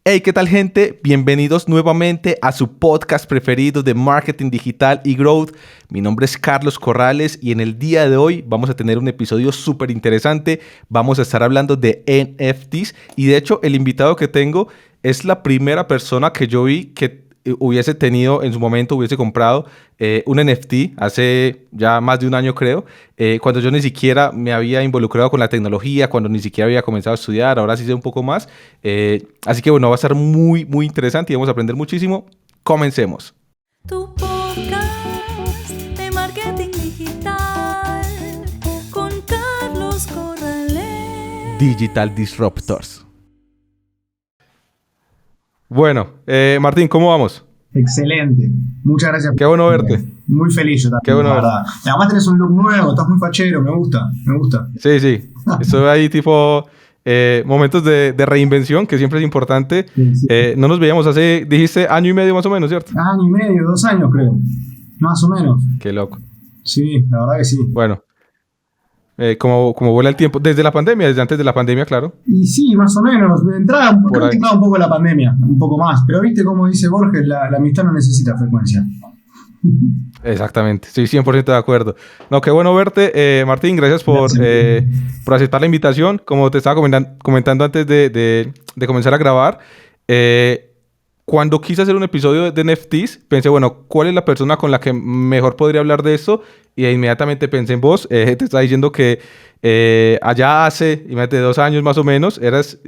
Hey, ¿qué tal, gente? Bienvenidos nuevamente a su podcast preferido de marketing digital y growth. Mi nombre es Carlos Corrales y en el día de hoy vamos a tener un episodio súper interesante. Vamos a estar hablando de NFTs y de hecho el invitado que tengo es la primera persona que yo vi que hubiese tenido en su momento, hubiese comprado un NFT hace ya más de un año, creo, cuando yo ni siquiera me había involucrado con la tecnología, cuando ni siquiera había comenzado a estudiar. Ahora sí sé un poco más, así que bueno, va a ser muy interesante y vamos a aprender muchísimo. Comencemos. Tu podcast de marketing digital con Carlos Corrales. Digital Disruptors. Bueno, Martín, ¿cómo vamos? Excelente, muchas gracias. Qué bueno verte. Muy feliz yo también. Qué bueno la verte. verdad. Y además tenés un look nuevo, estás muy fachero, me gusta. Sí. Estoy ahí tipo momentos de reinvención, que siempre es importante. Sí. No nos veíamos hace, dijiste, año y medio más o menos, ¿cierto? Año y medio, 2 años creo, más o menos. Qué loco. Sí, la verdad que sí. Bueno, como vuela el tiempo, desde la pandemia, desde antes de la pandemia, claro. Y sí, más o menos. De entrada, creo que entraba un poco la pandemia, un poco más. Pero viste cómo dice Borges, la amistad no necesita frecuencia. Exactamente, estoy 100% de acuerdo. No, qué bueno verte, Martín, gracias por aceptar la invitación. Como te estaba comentando antes de comenzar a grabar, cuando quise hacer un episodio de NFTs, pensé, bueno, ¿cuál es la persona con la que mejor podría hablar de esto? Y inmediatamente pensé en vos. Te estaba diciendo que allá hace, imagínate, 2 años más o menos,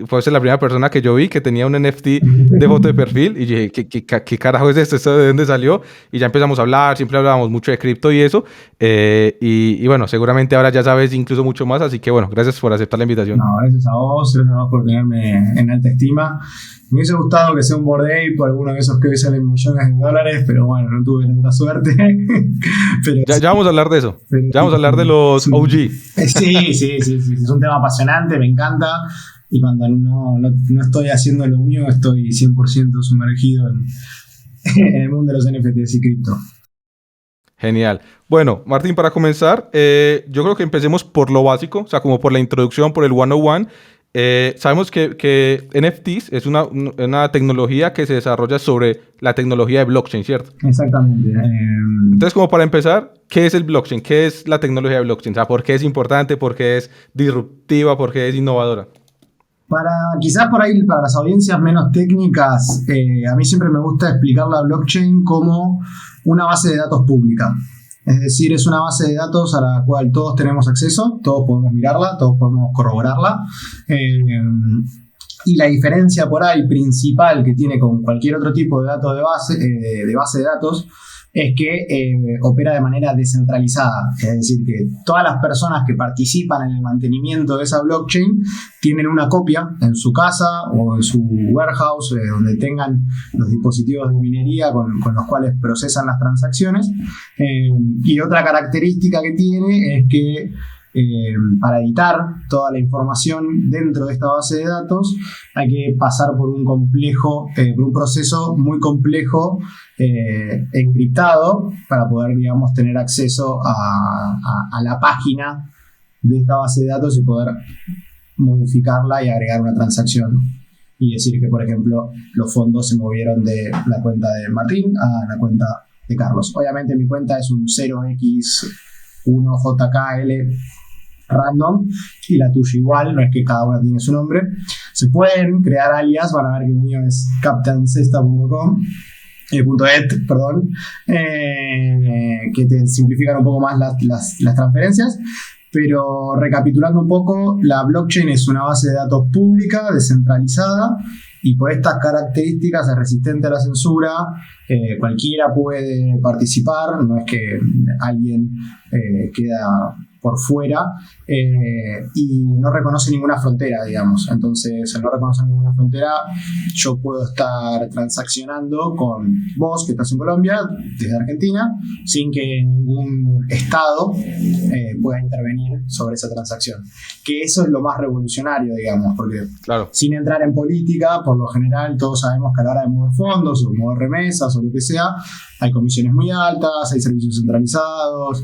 fuiste la primera persona que yo vi que tenía un NFT de foto de perfil. Y dije, ¿qué carajo es esto? ¿Esto de dónde salió? Y ya empezamos a hablar, siempre hablábamos mucho de cripto y eso. Y bueno, seguramente ahora ya sabes incluso mucho más. Así que bueno, gracias por aceptar la invitación. No, gracias a vos por tenerme en alta estima. Me hubiese gustado que sea un Bored Ape por alguno de esos que hoy salen millones de dólares, pero bueno, no tuve tanta suerte. Pero ya vamos a hablar de eso. Ya vamos a hablar de los OG. Sí, es un tema apasionante, me encanta. Y cuando no estoy haciendo lo mío, estoy 100% sumergido en el mundo de los NFTs y cripto. Genial. Bueno, Martín, para comenzar, yo creo que empecemos por lo básico, o sea, como por la introducción, por el 101. Sabemos que NFTs es una tecnología que se desarrolla sobre la tecnología de blockchain, ¿cierto? Exactamente. Entonces, como para empezar, ¿qué es el blockchain? ¿Qué es la tecnología de blockchain? O sea, ¿por qué es importante? ¿Por qué es disruptiva? ¿Por qué es innovadora? Quizás por ahí, para las audiencias menos técnicas, a mí siempre me gusta explicar la blockchain como una base de datos pública. Es decir, es una base de datos a la cual todos tenemos acceso, todos podemos mirarla, todos podemos corroborarla. Y la diferencia por ahí principal que tiene con cualquier otro tipo de dato de base de datos es que opera de manera descentralizada. Es decir, que todas las personas que participan en el mantenimiento de esa blockchain tienen una copia en su casa o en su warehouse, donde tengan los dispositivos de minería con los cuales procesan las transacciones. Y otra característica que tiene es que para editar toda la información dentro de esta base de datos hay que pasar por un proceso muy complejo encriptado para poder, digamos, tener acceso a la página de esta base de datos y poder modificarla y agregar una transacción y decir que, por ejemplo, los fondos se movieron de la cuenta de Martín a la cuenta de Carlos. Obviamente mi cuenta es un 0x1jkl random y la tuya igual, no es que cada una tiene su nombre. Se pueden crear alias, van a ver que el mío es captaincesta.com perdón, que te simplifican un poco más las transferencias. Pero recapitulando un poco, la blockchain es una base de datos pública, descentralizada, y por estas características es resistente a la censura. Cualquiera puede participar, no es que alguien queda por fuera, y no reconoce ninguna frontera, digamos. Entonces, al no reconocer ninguna frontera, yo puedo estar transaccionando con vos, que estás en Colombia, desde Argentina, sin que ningún estado pueda intervenir sobre esa transacción. Que eso es lo más revolucionario, digamos, porque claro, sin entrar en política, por lo general todos sabemos que a la hora de mover fondos o mover remesas o lo que sea, hay comisiones muy altas, hay servicios centralizados,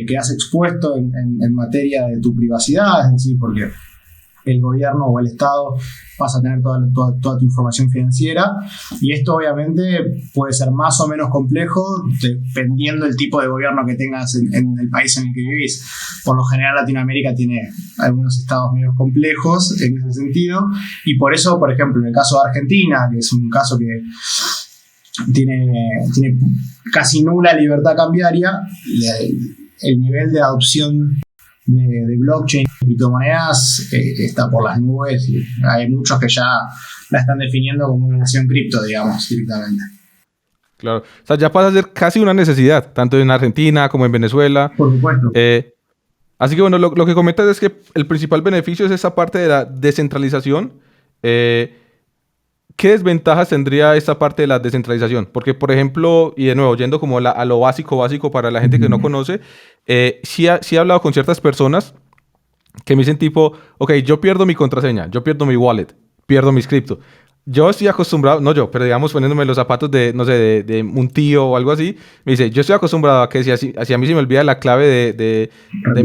quedas expuesto en materia de tu privacidad, es decir, porque el gobierno o el Estado vas a tener toda tu información financiera, y esto obviamente puede ser más o menos complejo dependiendo del tipo de gobierno que tengas en el país en el que vivís. Por lo general Latinoamérica tiene algunos estados medio complejos en ese sentido, y por eso, por ejemplo, en el caso de Argentina, que es un caso que tiene casi nula libertad cambiaria, el nivel de adopción de blockchain y criptomonedas está por las nubes, y hay muchos que ya la están definiendo como una nación cripto, digamos, directamente. Claro, o sea, ya pasa a ser casi una necesidad, tanto en Argentina como en Venezuela. Por supuesto. Así que bueno, lo que comentas es que el principal beneficio es esa parte de la descentralización. ¿Qué desventajas tendría esta parte de la descentralización? Porque, por ejemplo, y de nuevo, yendo como a lo básico para la gente que no conoce, sí he hablado con ciertas personas que me dicen tipo, ok, yo pierdo mi contraseña, yo pierdo mi wallet, pierdo mis cripto. Yo estoy acostumbrado, no yo, pero digamos poniéndome los zapatos de, no sé, de un tío o algo así, me dice, yo estoy acostumbrado a que si a mí se me olvida la clave de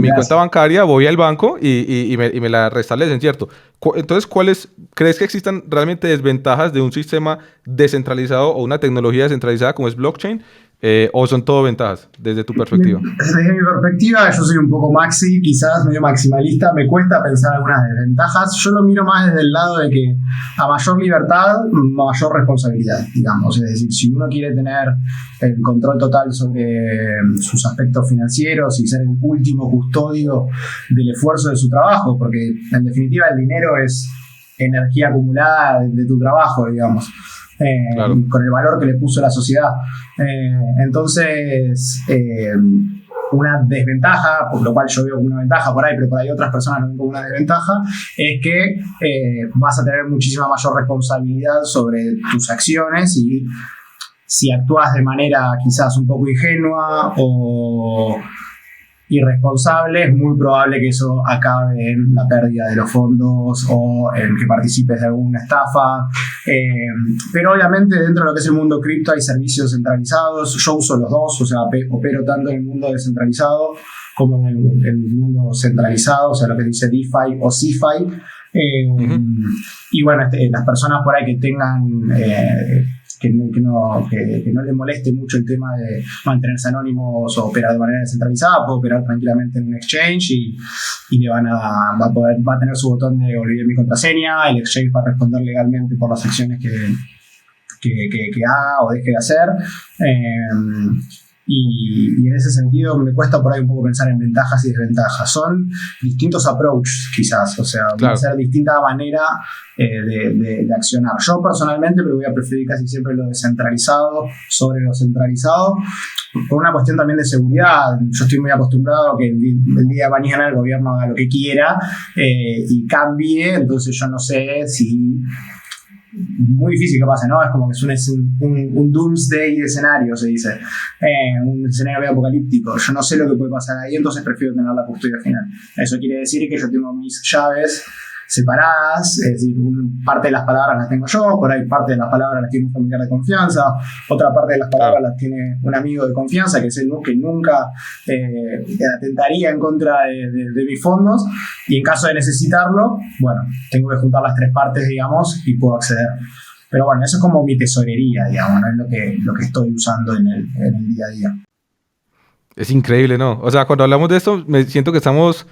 mi cuenta bancaria, voy al banco y me la restablecen, ¿cierto? Entonces, ¿cuáles crees que existan realmente desventajas de un sistema descentralizado o una tecnología descentralizada como es blockchain? ¿O son todo ventajas desde tu perspectiva? Desde mi perspectiva, yo soy un poco maxi, quizás medio maximalista, me cuesta pensar algunas desventajas. Yo lo miro más desde el lado de que a mayor libertad, mayor responsabilidad, digamos. Es decir, si uno quiere tener el control total sobre sus aspectos financieros y ser el último custodio del esfuerzo de su trabajo, porque en definitiva el dinero es energía acumulada de tu trabajo, digamos. Claro. Con el valor que le puso la sociedad. Entonces, una desventaja, por lo cual yo veo como una ventaja por ahí, pero por ahí otras personas lo ven como una desventaja, es que vas a tener muchísima mayor responsabilidad sobre tus acciones, y si actúas de manera quizás un poco ingenua o irresponsable, es muy probable que eso acabe en la pérdida de los fondos o en que participes de alguna estafa. Pero obviamente dentro de lo que es el mundo cripto hay servicios centralizados. Yo uso los dos, o sea, opero tanto en el mundo descentralizado como en el mundo centralizado, o sea, lo que dice DeFi o CeFi. Y bueno, las personas por ahí que tengan que no les moleste mucho el tema de mantenerse anónimos o operar de manera descentralizada, puede operar tranquilamente en un exchange y le va a tener su botón de olvidar mi contraseña, el exchange va a responder legalmente por las acciones que haga o deje de hacer. Y en ese sentido me cuesta por ahí un poco pensar en ventajas y desventajas. Son distintos approaches quizás, o sea, claro, van a ser distinta manera de accionar. Yo personalmente me voy a preferir casi siempre lo descentralizado sobre lo centralizado, por una cuestión también de seguridad. Yo estoy muy acostumbrado a que el día de mañana el gobierno haga lo que quiera y cambie, entonces yo no sé si... Muy difícil que pase, ¿no? Es como que es un doomsday escenario, se dice. Un escenario medio apocalíptico. Yo no sé lo que puede pasar ahí, entonces prefiero tener la custodia final. Eso quiere decir que yo tengo mis llaves separadas, es decir, parte de las palabras las tengo yo, por ahí parte de las palabras las tiene un familiar de confianza, otra parte de las palabras las tiene un amigo de confianza, que es el que nunca atentaría en contra de mis fondos, y en caso de necesitarlo, bueno, tengo que juntar las tres partes, digamos, y puedo acceder. Pero bueno, eso es como mi tesorería, digamos, no es lo que estoy usando en el día a día. Es increíble, ¿no? O sea, cuando hablamos de esto, me siento que estamos,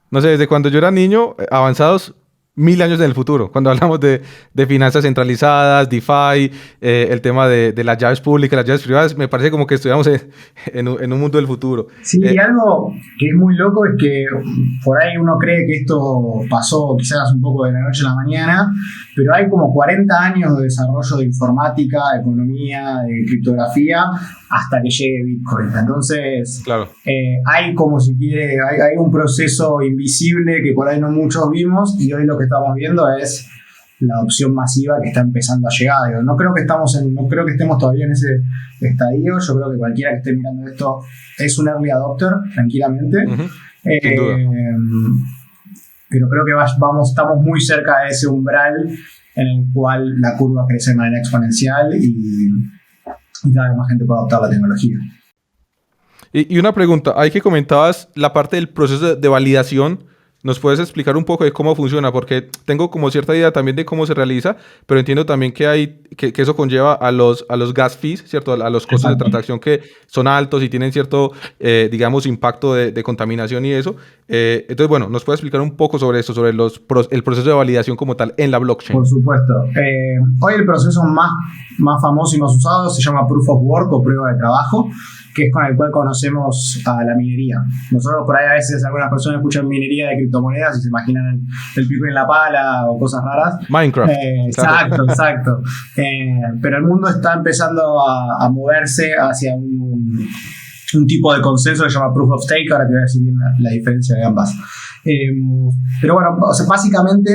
no sé, desde cuando yo era niño, avanzados 1000 años en el futuro. Cuando hablamos de finanzas centralizadas, DeFi, el tema de las llaves públicas, las llaves privadas, me parece como que estuviéramos en un mundo del futuro. Sí, y algo que es muy loco es que por ahí uno cree que esto pasó quizás un poco de la noche a la mañana, pero hay como 40 años de desarrollo de informática, de economía, de criptografía, hasta que llegue Bitcoin. Entonces, claro, hay como si quiere, hay un proceso invisible que por ahí no muchos vimos, y hoy lo que estamos viendo es la adopción masiva que está empezando a llegar. Digo, no creo que estemos todavía en ese estadio. Yo creo que cualquiera que esté mirando esto es un early adopter, tranquilamente. Uh-huh. Sin duda. Pero creo que estamos muy cerca de ese umbral en el cual la curva crece de manera exponencial y cada vez más gente puede adoptar la tecnología. Y una pregunta, ahí que comentabas la parte del proceso de validación ¿nos puedes explicar un poco de cómo funciona? Porque tengo como cierta idea también de cómo se realiza, pero entiendo también que eso conlleva a los gas fees, ¿cierto? A los costos de transacción que son altos y tienen cierto, digamos, impacto de contaminación y eso. Entonces, bueno, ¿nos puedes explicar un poco sobre eso, sobre el proceso de validación como tal en la blockchain? Por supuesto. Hoy el proceso más famoso y más usado se llama Proof of Work o prueba de trabajo, que es con el cual conocemos a la minería. Nosotros por ahí a veces algunas personas escuchan minería de criptomonedas y se imaginan el pico en la pala o cosas raras. Minecraft. Exacto. Pero el mundo está empezando a moverse hacia un tipo de consenso que se llama Proof of Stake. Ahora te voy a decir bien la diferencia de ambas. Pero bueno, o sea, básicamente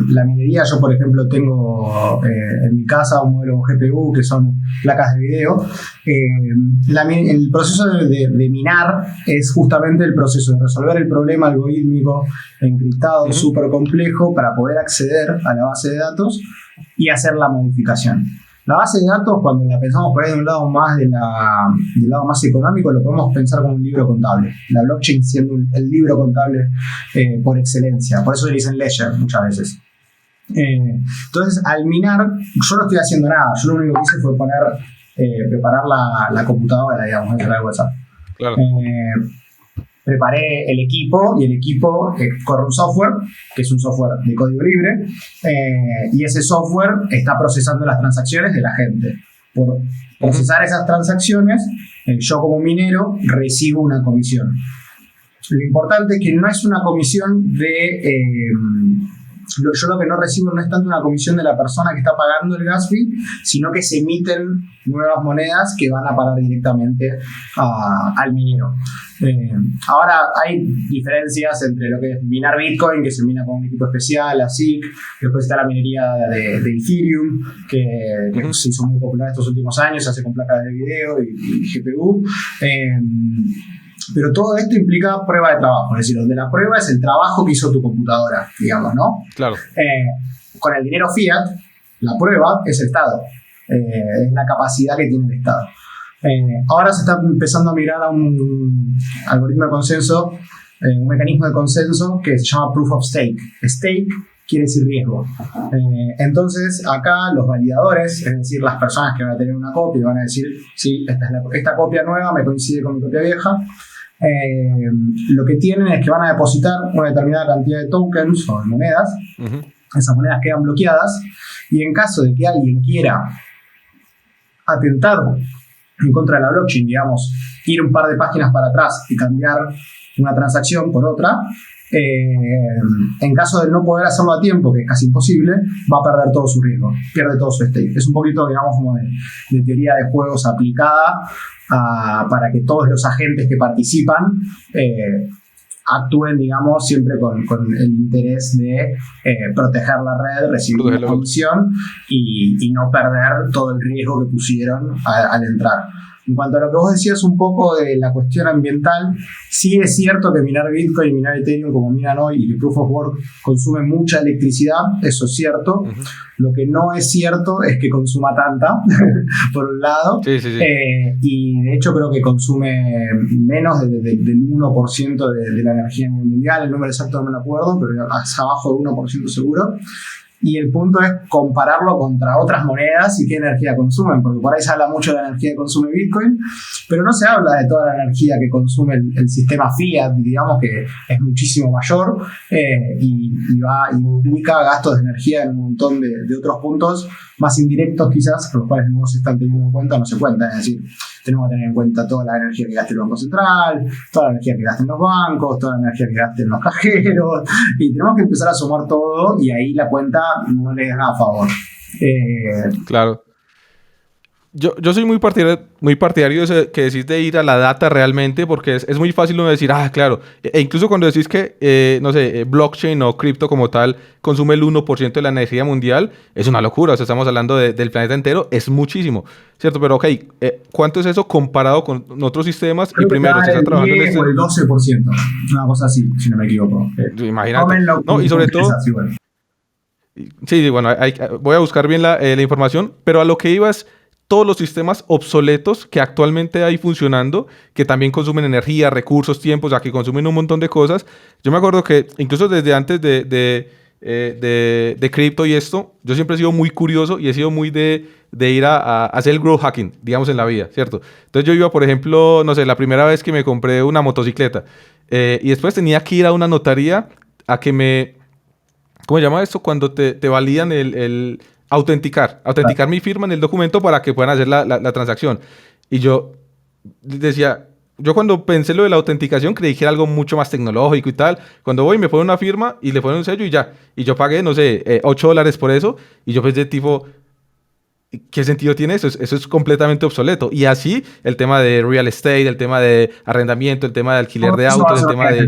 la minería, yo por ejemplo tengo en mi casa un modelo GPU que son placas de video. El proceso de minar es justamente el proceso de resolver el problema algorítmico encriptado súper complejo para poder acceder a la base de datos y hacer la modificación. La base de datos, cuando la pensamos por ahí de un lado más del lado más económico, lo podemos pensar como un libro contable. La blockchain siendo el libro contable por excelencia. Por eso le dicen ledger muchas veces. Entonces, al minar, yo no estoy haciendo nada. Yo lo único que hice fue preparar la computadora, digamos, hacer algo así. Claro. Preparé el equipo y el equipo corre un software, que es un software de código libre, y ese software está procesando las transacciones de la gente. Por procesar esas transacciones, yo como minero recibo una comisión. Lo importante es que no es una comisión yo lo que no recibo no es tanto una comisión de la persona que está pagando el gas fee, sino que se emiten nuevas monedas que van a parar directamente al minero. Ahora hay diferencias entre lo que es minar Bitcoin, que se mina con un equipo especial, la SIC, después está la minería de Ethereum, que se hizo muy popular estos últimos años, se hace con placas de video y GPU. Pero todo esto implica prueba de trabajo, es decir, donde la prueba es el trabajo que hizo tu computadora, digamos, ¿no? Claro. Con el dinero fiat, la prueba es el Estado, es la capacidad que tiene el Estado. Ahora se está empezando a migrar a un algoritmo de consenso, un mecanismo de consenso que se llama Proof of Stake. Stake quiere decir riesgo. Entonces, acá los validadores, es decir, las personas que van a tener una copia, van a decir, sí, esta copia nueva me coincide con mi copia vieja. Lo que tienen es que van a depositar una determinada cantidad de tokens o de monedas. Esas monedas quedan bloqueadas y en caso de que alguien quiera atentar en contra de la blockchain, digamos, ir un par de páginas para atrás y cambiar una transacción por otra, en caso de no poder hacerlo a tiempo, que es casi imposible, va a perder todo su riesgo, pierde todo su stake. Es un poquito, digamos, como de teoría de juegos aplicada para que todos los agentes que participan actúen, digamos, siempre con el interés de proteger la red, recibir una comisión y no perder todo el riesgo que pusieron al entrar. En cuanto a lo que vos decías un poco de la cuestión ambiental, sí es cierto que minar Bitcoin y minar Ethereum como minan hoy y que Proof of Work consume mucha electricidad, eso es cierto. Lo que no es cierto es que consuma tanta, por un lado. Sí. Y de hecho creo que consume menos del 1% de la energía mundial. El número exacto no me lo acuerdo, pero es abajo del 1% seguro. Y el punto es compararlo contra otras monedas y qué energía consumen, porque por ahí se habla mucho de la energía que consume Bitcoin, pero no se habla de toda la energía que consume el sistema fiat, digamos que es muchísimo mayor y implica gastos de energía en un montón de otros puntos más indirectos quizás, por los cuales no se están teniendo en cuenta o no se cuentan. Es decir, tenemos que tener en cuenta toda la energía que gasta el Banco Central, toda la energía que gasten los bancos, toda la energía que gasten los cajeros, y tenemos que empezar a sumar todo y ahí la cuenta no le da a favor. Claro. Yo soy muy partidario de eso que decís de ir a la data realmente, porque es muy fácil uno decir, claro, e incluso cuando decís que, no sé, blockchain o cripto como tal consume el 1% de la energía mundial, es una locura, o sea, estamos hablando del planeta entero, es muchísimo, ¿cierto? Pero, ok, ¿cuánto es eso comparado con otros sistemas? Creo y primero, se está trabajando en el 12%, una cosa así, si no me equivoco. Imagínate. No, y sobre todo... Sí, bueno, voy a buscar bien la información, pero a lo que ibas, todos los sistemas obsoletos que actualmente hay funcionando, que también consumen energía, recursos, tiempo, o sea, que consumen un montón de cosas. Yo me acuerdo que incluso desde antes de cripto y esto, yo siempre he sido muy curioso y he sido muy de ir a hacer el growth hacking, digamos, en la vida, ¿cierto? Entonces yo iba, por ejemplo, no sé, la primera vez que me compré una motocicleta y después tenía que ir a una notaría a que me... ¿Cómo se llama esto? Cuando te validan el autenticar mi firma en el documento para que puedan hacer la transacción. Y yo decía, yo cuando pensé lo de la autenticación creí que era algo mucho más tecnológico y tal. Cuando voy me ponen una firma y le ponen un sello y ya. Y yo pagué, no sé, $8 por eso. Y yo pensé tipo, ¿qué sentido tiene eso? Eso es completamente obsoleto. Y así el tema de real estate, el tema de arrendamiento, el tema de alquiler de autos, el tema de...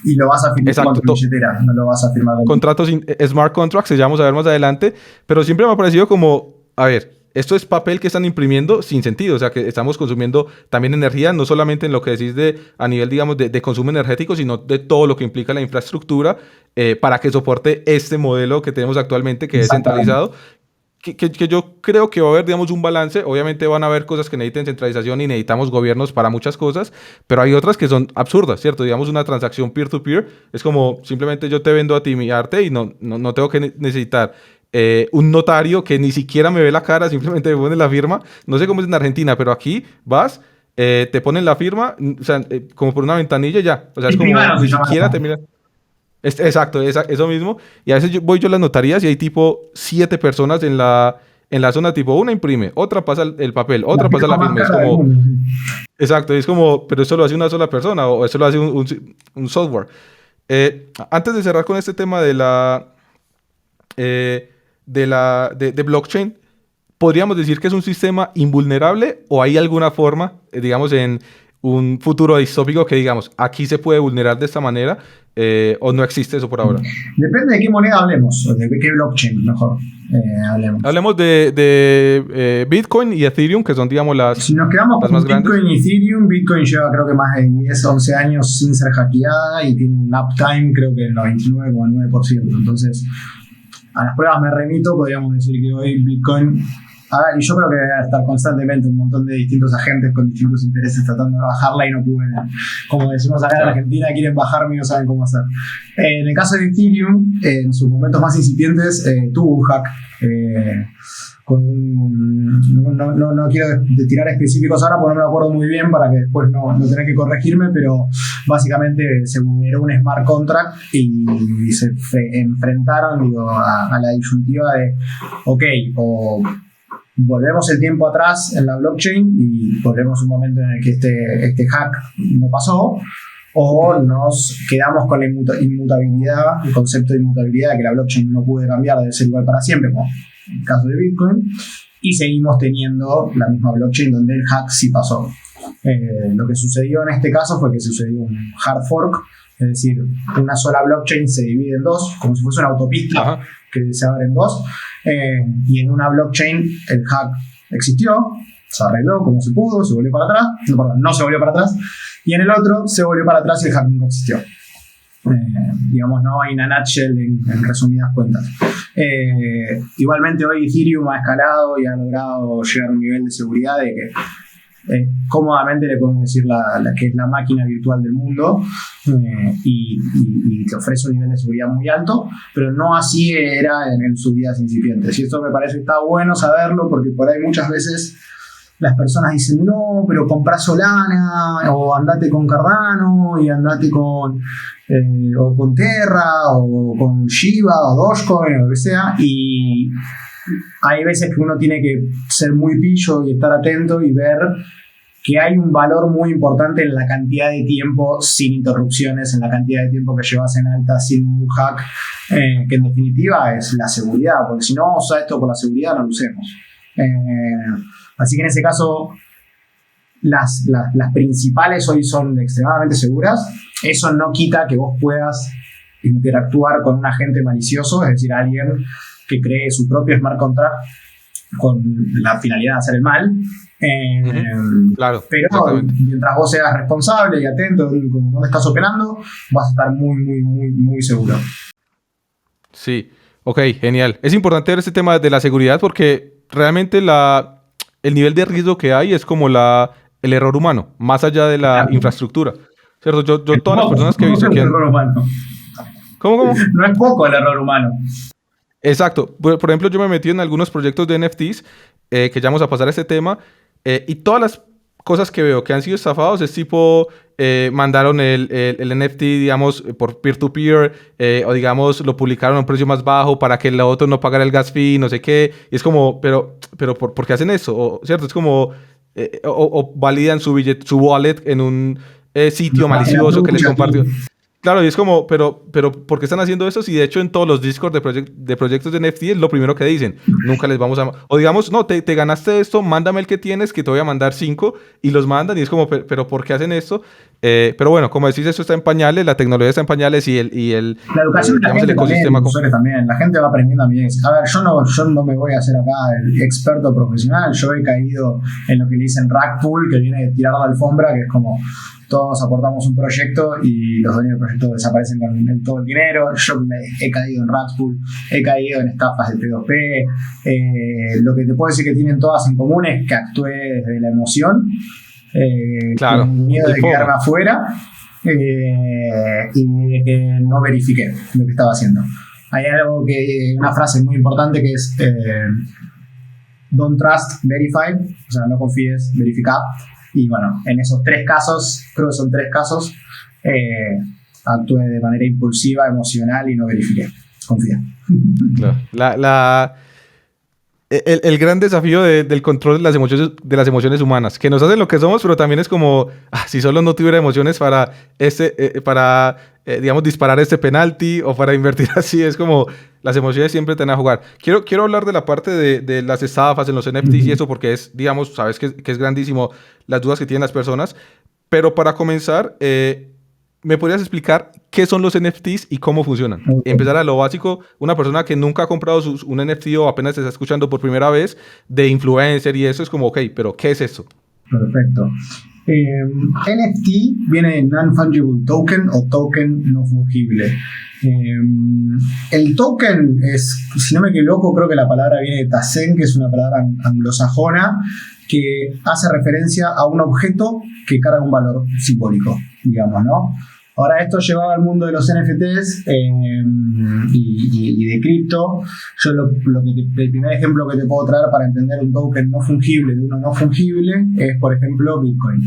Y lo vas a firmar Exacto, con tu billetera, no lo vas a firmar con contratos smart contracts, se vamos a ver más adelante, pero siempre me ha parecido como, a ver, esto es papel que están imprimiendo sin sentido, o sea que estamos consumiendo también energía, no solamente en lo que decís a nivel, digamos, de consumo energético, sino de todo lo que implica la infraestructura para que soporte este modelo que tenemos actualmente, que es centralizado. Que yo creo que va a haber, digamos, un balance. Obviamente van a haber cosas que necesiten centralización y necesitamos gobiernos para muchas cosas, pero hay otras que son absurdas, ¿cierto? Digamos, una transacción peer-to-peer es como simplemente yo te vendo a ti mi arte y no tengo que necesitar un notario que ni siquiera me ve la cara, simplemente me pone la firma. No sé cómo es en Argentina, pero aquí vas, te ponen la firma, o sea, como por una ventanilla y ya. O sea, es como ni siquiera te miran. Exacto, eso mismo. Y a veces voy yo a las notarías y hay tipo 7 personas en la zona, tipo una imprime, otra pasa el papel, otra pasa la firma. Es como, exacto, es como, pero eso lo hace una sola persona o eso lo hace un software. Antes de cerrar con este tema de blockchain, ¿podríamos decir que es un sistema invulnerable o hay alguna forma, digamos, en un futuro distópico que digamos, aquí se puede vulnerar de esta manera o no existe eso por ahora? Depende de qué moneda hablemos, o de qué blockchain mejor hablemos. Hablemos de Bitcoin y Ethereum, que son, digamos, si nos quedamos con más Bitcoin grandes. y Ethereum, Bitcoin lleva creo que más de 10, 11 años sin ser hackeada y tiene un uptime creo que del 99,9%. Entonces, a las pruebas me remito, podríamos decir que hoy Bitcoin... y yo creo que debe estar constantemente un montón de distintos agentes con distintos intereses tratando de bajarla y no pueden, como decimos acá en Argentina, quieren bajarme y no saben cómo hacer. En el caso de Ethereum, en sus momentos más incipientes, tuvo un hack no quiero tirar específicos ahora porque no me acuerdo muy bien para que después no tener que corregirme, pero básicamente se vulneró un smart contract y se enfrentaron a la disyuntiva de ok, o volvemos el tiempo atrás en la blockchain y volvemos a un momento en el que este hack no pasó, o nos quedamos con la inmutabilidad, el concepto de inmutabilidad, que la blockchain no puede cambiar, debe ser igual para siempre, como en el caso de Bitcoin, y seguimos teniendo la misma blockchain donde el hack sí pasó. Lo que sucedió en este caso fue que sucedió un hard fork, es decir, una sola blockchain se divide en dos, como si fuese una autopista. Ajá. Que se abre en dos, y en una blockchain el hack existió, se arregló como se pudo, se volvió para atrás, no se volvió para atrás, y en el otro se volvió para atrás y el hack nunca existió. Digamos, no hay una nutshell en resumidas cuentas. Igualmente hoy Ethereum ha escalado y ha logrado llegar a un nivel de seguridad de que cómodamente le podemos decir que es la máquina virtual del mundo, y que ofrece un nivel de seguridad muy alto, pero no así era en sus días incipientes. Y esto me parece que está bueno saberlo, porque por ahí muchas veces las personas dicen no, pero comprá Solana o andate con Cardano y andate con o con Terra o con Shiba o Dogecoin o lo que sea, y hay veces que uno tiene que ser muy pillo y estar atento y ver que hay un valor muy importante en la cantidad de tiempo sin interrupciones, en la cantidad de tiempo que llevas en alta sin un hack, que en definitiva es la seguridad, porque si no vamos a esto por la seguridad no lo usemos. Así que en ese caso las principales hoy son extremadamente seguras. Eso no quita que vos puedas interactuar con un agente malicioso, es decir, alguien que cree su propio smart contract con la finalidad de hacer el mal. Claro, pero mientras vos seas responsable y atento con dónde estás operando, vas a estar muy, muy, muy, muy seguro. Sí, ok, genial. Es importante ver este tema de la seguridad porque realmente el nivel de riesgo que hay es como el error humano, más allá de la infraestructura. ¿Cierto? Yo todas las personas que he visto que han... ¿Cómo? No es poco el error humano. Exacto. Por ejemplo, yo me metí en algunos proyectos de NFTs, que ya vamos a pasar a este tema, y todas las cosas que veo que han sido estafados es tipo, mandaron el NFT, digamos, por peer-to-peer, o digamos, lo publicaron a un precio más bajo para que el otro no pagara el gas fee, no sé qué, y es como, pero ¿por qué hacen eso? ¿Cierto? Es como, o validan su wallet en un sitio malicioso que les compartió. Claro, y es como, pero ¿por qué están haciendo eso? Si de hecho en todos los Discord de proyectos de NFT es lo primero que dicen. Nunca les vamos a... O digamos, no, te ganaste esto, mándame el que tienes, que te voy a mandar 5, y los mandan, y es como, pero ¿por qué hacen esto? Pero bueno, como decís, eso está en pañales, la tecnología está en pañales, y la educación de la gente ecosistema también. La gente va aprendiendo a medida. A ver, yo no me voy a hacer acá el experto profesional. Yo he caído en lo que le dicen rug pull, que viene de tirar la alfombra, que es como... Todos aportamos un proyecto y los dueños del proyecto desaparecen con todo el dinero. Yo he caído en rug pull, he caído en estafas de P2P. Lo que te puedo decir que tienen todas en común es que actué desde la emoción, claro, con miedo de quedarme afuera, y de que no verifiqué lo que estaba haciendo. Hay una frase muy importante que es don't trust, verify, o sea, no confíes, verifica. Y bueno, en esos 3 casos, creo que son 3 casos, actué de manera impulsiva, emocional y no verifiqué. Confía. Claro. El gran desafío del control de las emociones humanas, que nos hacen lo que somos, pero también es como, si solo no tuviera emociones para digamos, disparar este penalti o para invertir así, es como las emociones siempre te van a jugar. Quiero hablar de la parte de las estafas en los NFTs y eso, porque es, digamos, sabes que es grandísimo las dudas que tienen las personas, pero para comenzar, ¿me podrías explicar qué son los NFTs y cómo funcionan? Okay. Empezar a lo básico, una persona que nunca ha comprado un NFT o apenas se está escuchando por primera vez de influencer y eso es como, ok, pero ¿qué es eso? Perfecto. NFT viene de Non-Fungible Token o token no fungible. El token es, si no me equivoco, creo que la palabra viene de Tazen, que es una palabra anglosajona que hace referencia a un objeto que carga un valor simbólico, digamos, ¿no? Ahora, esto llevado al mundo de los NFTs y de cripto. Yo el primer ejemplo que te puedo traer para entender un token no fungible de uno no fungible es, por ejemplo, Bitcoin.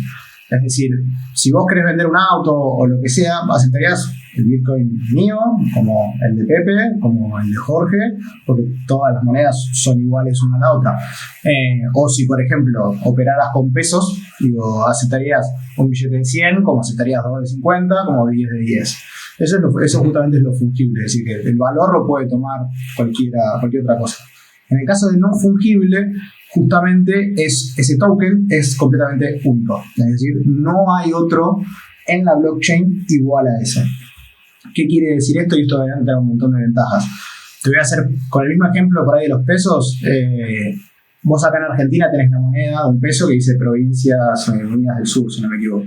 Es decir, si vos querés vender un auto o lo que sea, aceptarías el Bitcoin mío, como el de Pepe, como el de Jorge, porque todas las monedas son iguales una a la otra. O si, por ejemplo, operaras con pesos, digo, aceptarías un billete de 100, como aceptarías 2 de 50, como 10 de 10. Eso justamente es lo fungible, es decir, que el valor lo puede tomar cualquier otra cosa. En el caso de no fungible, justamente ese token es completamente único. Es decir, no hay otro en la blockchain igual a ese. ¿Qué quiere decir esto? Y esto obviamente da un montón de ventajas. Te voy a hacer con el mismo ejemplo por ahí de los pesos. Vos acá en Argentina tenés la moneda de un peso que dice Provincias Unidas del Sur, si no me equivoco.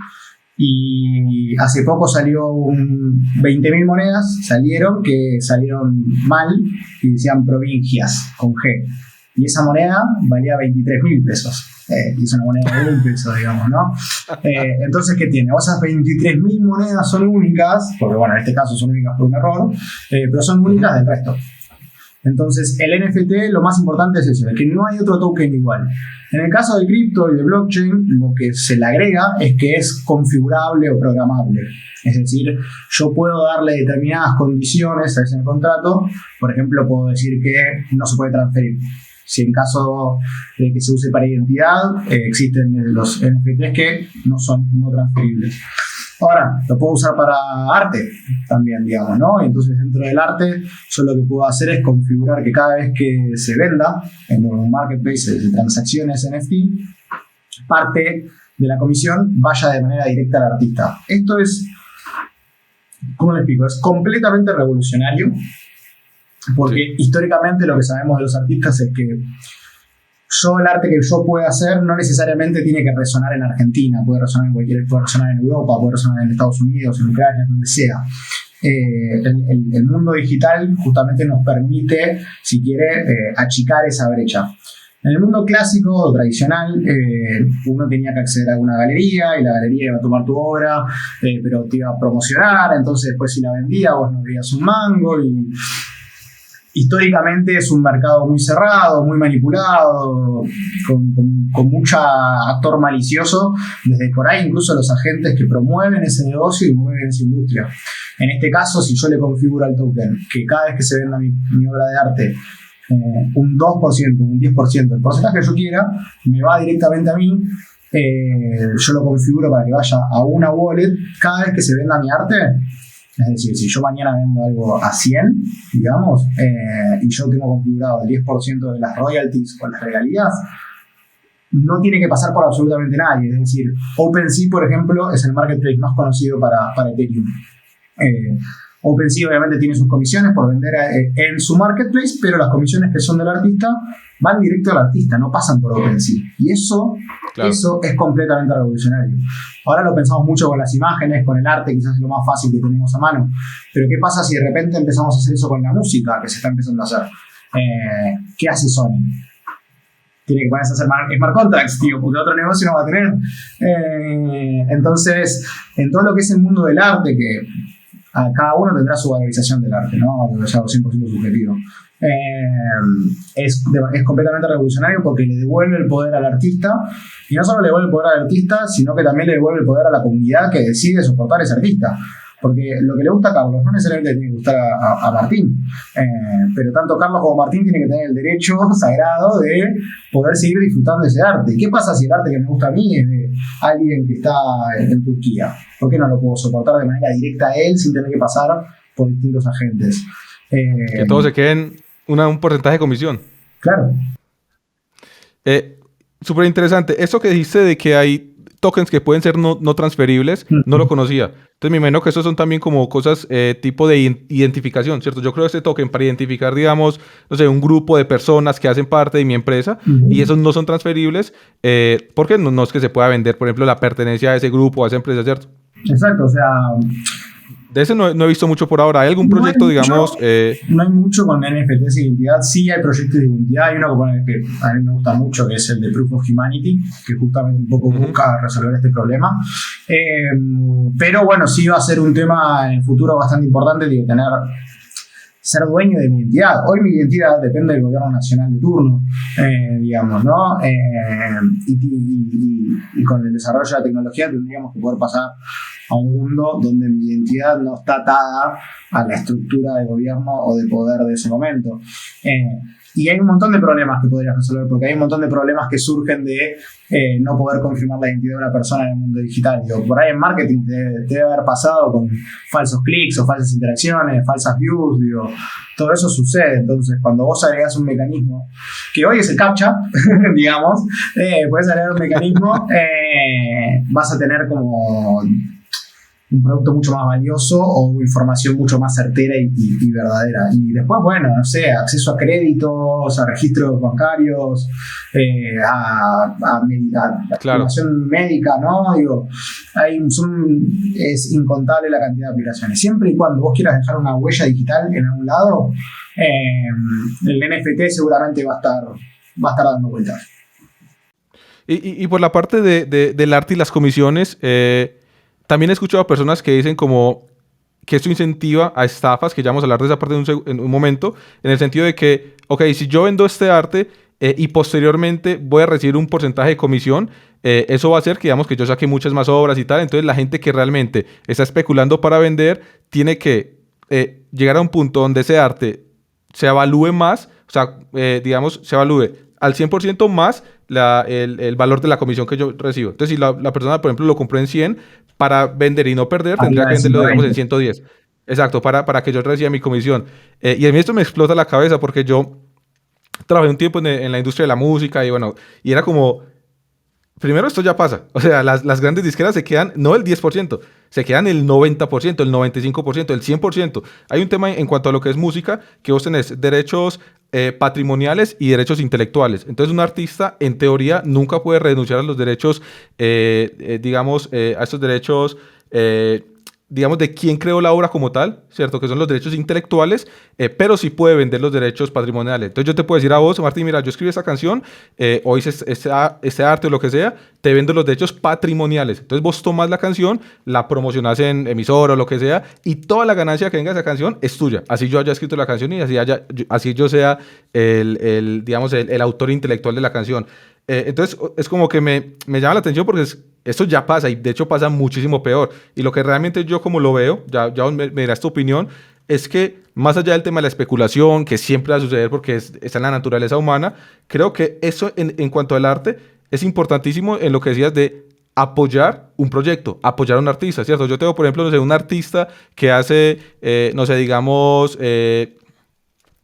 Y hace poco salió 20.000 monedas, salieron mal y decían provincias con G. Y esa moneda valía 23.000 pesos. Y es una moneda de $1, digamos, ¿no? Entonces, ¿qué tiene? O esas 23.000 monedas son únicas, porque bueno, en este caso son únicas por un error, pero son únicas del resto. Entonces, el NFT, lo más importante es eso, es que no hay otro token igual. En el caso de cripto y de blockchain, lo que se le agrega es que es configurable o programable. Es decir, yo puedo darle determinadas condiciones a ese contrato. Por ejemplo, puedo decir que no se puede transferir. Si en caso de que se use para identidad, existen los NFTs que no son no transferibles. Ahora, lo puedo usar para arte también, digamos, ¿no? Entonces, dentro del arte, yo lo que puedo hacer es configurar que cada vez que se venda en un marketplace de transacciones NFT, parte de la comisión vaya de manera directa al artista. Esto es, ¿cómo le explico? Es completamente revolucionario, porque históricamente lo que sabemos de los artistas es que el arte que yo pueda hacer no necesariamente tiene que resonar en Argentina, puede resonar en Europa, puede resonar en Estados Unidos, en Ucrania, donde sea. El mundo digital justamente nos permite, si quiere, achicar esa brecha. En el mundo clásico o tradicional, uno tenía que acceder a una galería y la galería iba a tomar tu obra, pero te iba a promocionar, entonces después si la vendía vos no veías un mango y históricamente es un mercado muy cerrado, muy manipulado, con mucho actor malicioso, desde por ahí incluso los agentes que promueven ese negocio y mueven esa industria. En este caso, si yo le configuro al token que cada vez que se venda mi obra de arte, un 2%, un 10%, el porcentaje que yo quiera, me va directamente a mí. Yo lo configuro para que vaya a una wallet cada vez que se venda mi arte. Es decir, si yo mañana vendo algo a 100, digamos, y yo tengo configurado el 10% de las royalties o las regalías, no tiene que pasar por absolutamente nadie. Es decir, OpenSea, por ejemplo, es el marketplace más conocido para Ethereum. OpenSea obviamente tiene sus comisiones por vender en su marketplace, pero las comisiones que son del artista van directo al artista, no pasan por OpenSea. Y eso es completamente revolucionario. Ahora lo pensamos mucho con las imágenes, con el arte, quizás es lo más fácil que tenemos a mano. Pero ¿qué pasa si de repente empezamos a hacer eso con la música que se está empezando a hacer? ¿Qué hace Sony? Tiene que ponerse a hacer smart contracts, tío, porque otro negocio no va a tener. Entonces, en todo lo que es el mundo del arte, que cada uno tendrá su valorización del arte, ¿no? Es algo 100% subjetivo. Es completamente revolucionario porque le devuelve el poder al artista, y no solo le devuelve el poder al artista, sino que también le devuelve el poder a la comunidad que decide soportar a ese artista. Porque lo que le gusta a Carlos no necesariamente le tiene que gustar a Martín, pero tanto Carlos como Martín tienen que tener el derecho sagrado de poder seguir disfrutando de ese arte. ¿Y qué pasa si el arte que me gusta a mí es de alguien que está en Turquía? ¿Por qué no lo puedo soportar de manera directa a él sin tener que pasar por distintos agentes? Que todos se queden un porcentaje de comisión. Claro. Súper interesante. Eso que dijiste de que hay tokens que pueden ser no transferibles, no lo conocía. Entonces me imagino que esos son también como cosas tipo de identificación, ¿cierto? Yo creo este token para identificar, digamos, no sé, un grupo de personas que hacen parte de mi empresa, y esos no son transferibles, porque no es que se pueda vender, por ejemplo, la pertenencia a ese grupo, a esa empresa, ¿cierto? Exacto, o sea... De ese no he visto mucho por ahora. ¿Hay algún proyecto, digamos? No hay mucho con NFTs de identidad. Sí hay proyectos de identidad. Hay uno que a mí me gusta mucho, que es el de Proof of Humanity, que justamente un poco busca resolver este problema. Pero bueno, sí va a ser un tema en el futuro bastante importante de ser dueño de mi identidad. Hoy mi identidad depende del gobierno nacional de turno, digamos, ¿no? Y con el desarrollo de la tecnología tendríamos que poder pasar a un mundo donde mi identidad no está atada a la estructura de gobierno o de poder de ese momento. Y hay un montón de problemas que podrías resolver, porque hay un montón de problemas que surgen de no poder confirmar la identidad de una persona en el mundo digital. Digo, por ahí en marketing te debe haber pasado con falsos clics o falsas interacciones, falsas views, digo, todo eso sucede. Entonces, cuando vos agregás un mecanismo, que hoy es el CAPTCHA, digamos, puedes agregar un mecanismo, vas a tener como un producto mucho más valioso o información mucho más certera y verdadera. Y después, bueno, no sé, acceso a créditos, a registros bancarios, a información médica, ¿no? Digo, es incontable la cantidad de aplicaciones. Siempre y cuando vos quieras dejar una huella digital en algún lado, el NFT seguramente va a estar dando vueltas. Y por la parte del arte y las comisiones, también he escuchado a personas que dicen como que esto incentiva a estafas, que ya vamos a hablar de esa parte en un momento, en el sentido de que, ok, si yo vendo este arte y posteriormente voy a recibir un porcentaje de comisión, eso va a hacer que, digamos, que yo saque muchas más obras y tal. Entonces la gente que realmente está especulando para vender tiene que llegar a un punto donde ese arte se evalúe más, o sea, digamos, se evalúe al 100% más el valor de la comisión que yo recibo. Entonces, si la persona, por ejemplo, lo compró en 100, para vender y no perder, tendría que venderlo, digamos, en 110. Exacto, para que yo reciba mi comisión. Y a mí esto me explota la cabeza porque yo trabajé un tiempo en la industria de la música y bueno, y era como, primero esto ya pasa, o sea, las grandes disqueras se quedan, no el 10%, se quedan el 90%, el 95%, el 100%. Hay un tema en cuanto a lo que es música, que vos tenés derechos patrimoniales y derechos intelectuales. Entonces un artista, en teoría, nunca puede renunciar a los derechos, digamos, a estos derechos digamos, de quién creó la obra como tal, ¿cierto? Que son los derechos intelectuales, pero sí puede vender los derechos patrimoniales. Entonces yo te puedo decir a vos, Martín, mira, yo escribí esta canción, o hice este arte o lo que sea, te vendo los derechos patrimoniales. Entonces vos tomas la canción, la promocionas en emisora o lo que sea, y toda la ganancia que venga de esa canción es tuya. Así yo haya escrito la canción y así yo sea digamos, el autor intelectual de la canción. Entonces es como que me llama la atención porque esto ya pasa y de hecho pasa muchísimo peor. Y lo que realmente yo como lo veo, ya me dirás tu opinión, es que más allá del tema de la especulación, que siempre va a suceder porque está en la naturaleza humana, creo que eso en cuanto al arte es importantísimo en lo que decías de apoyar un proyecto, apoyar a un artista, ¿cierto? Yo tengo, por ejemplo, no sé, un artista que hace, no sé, digamos,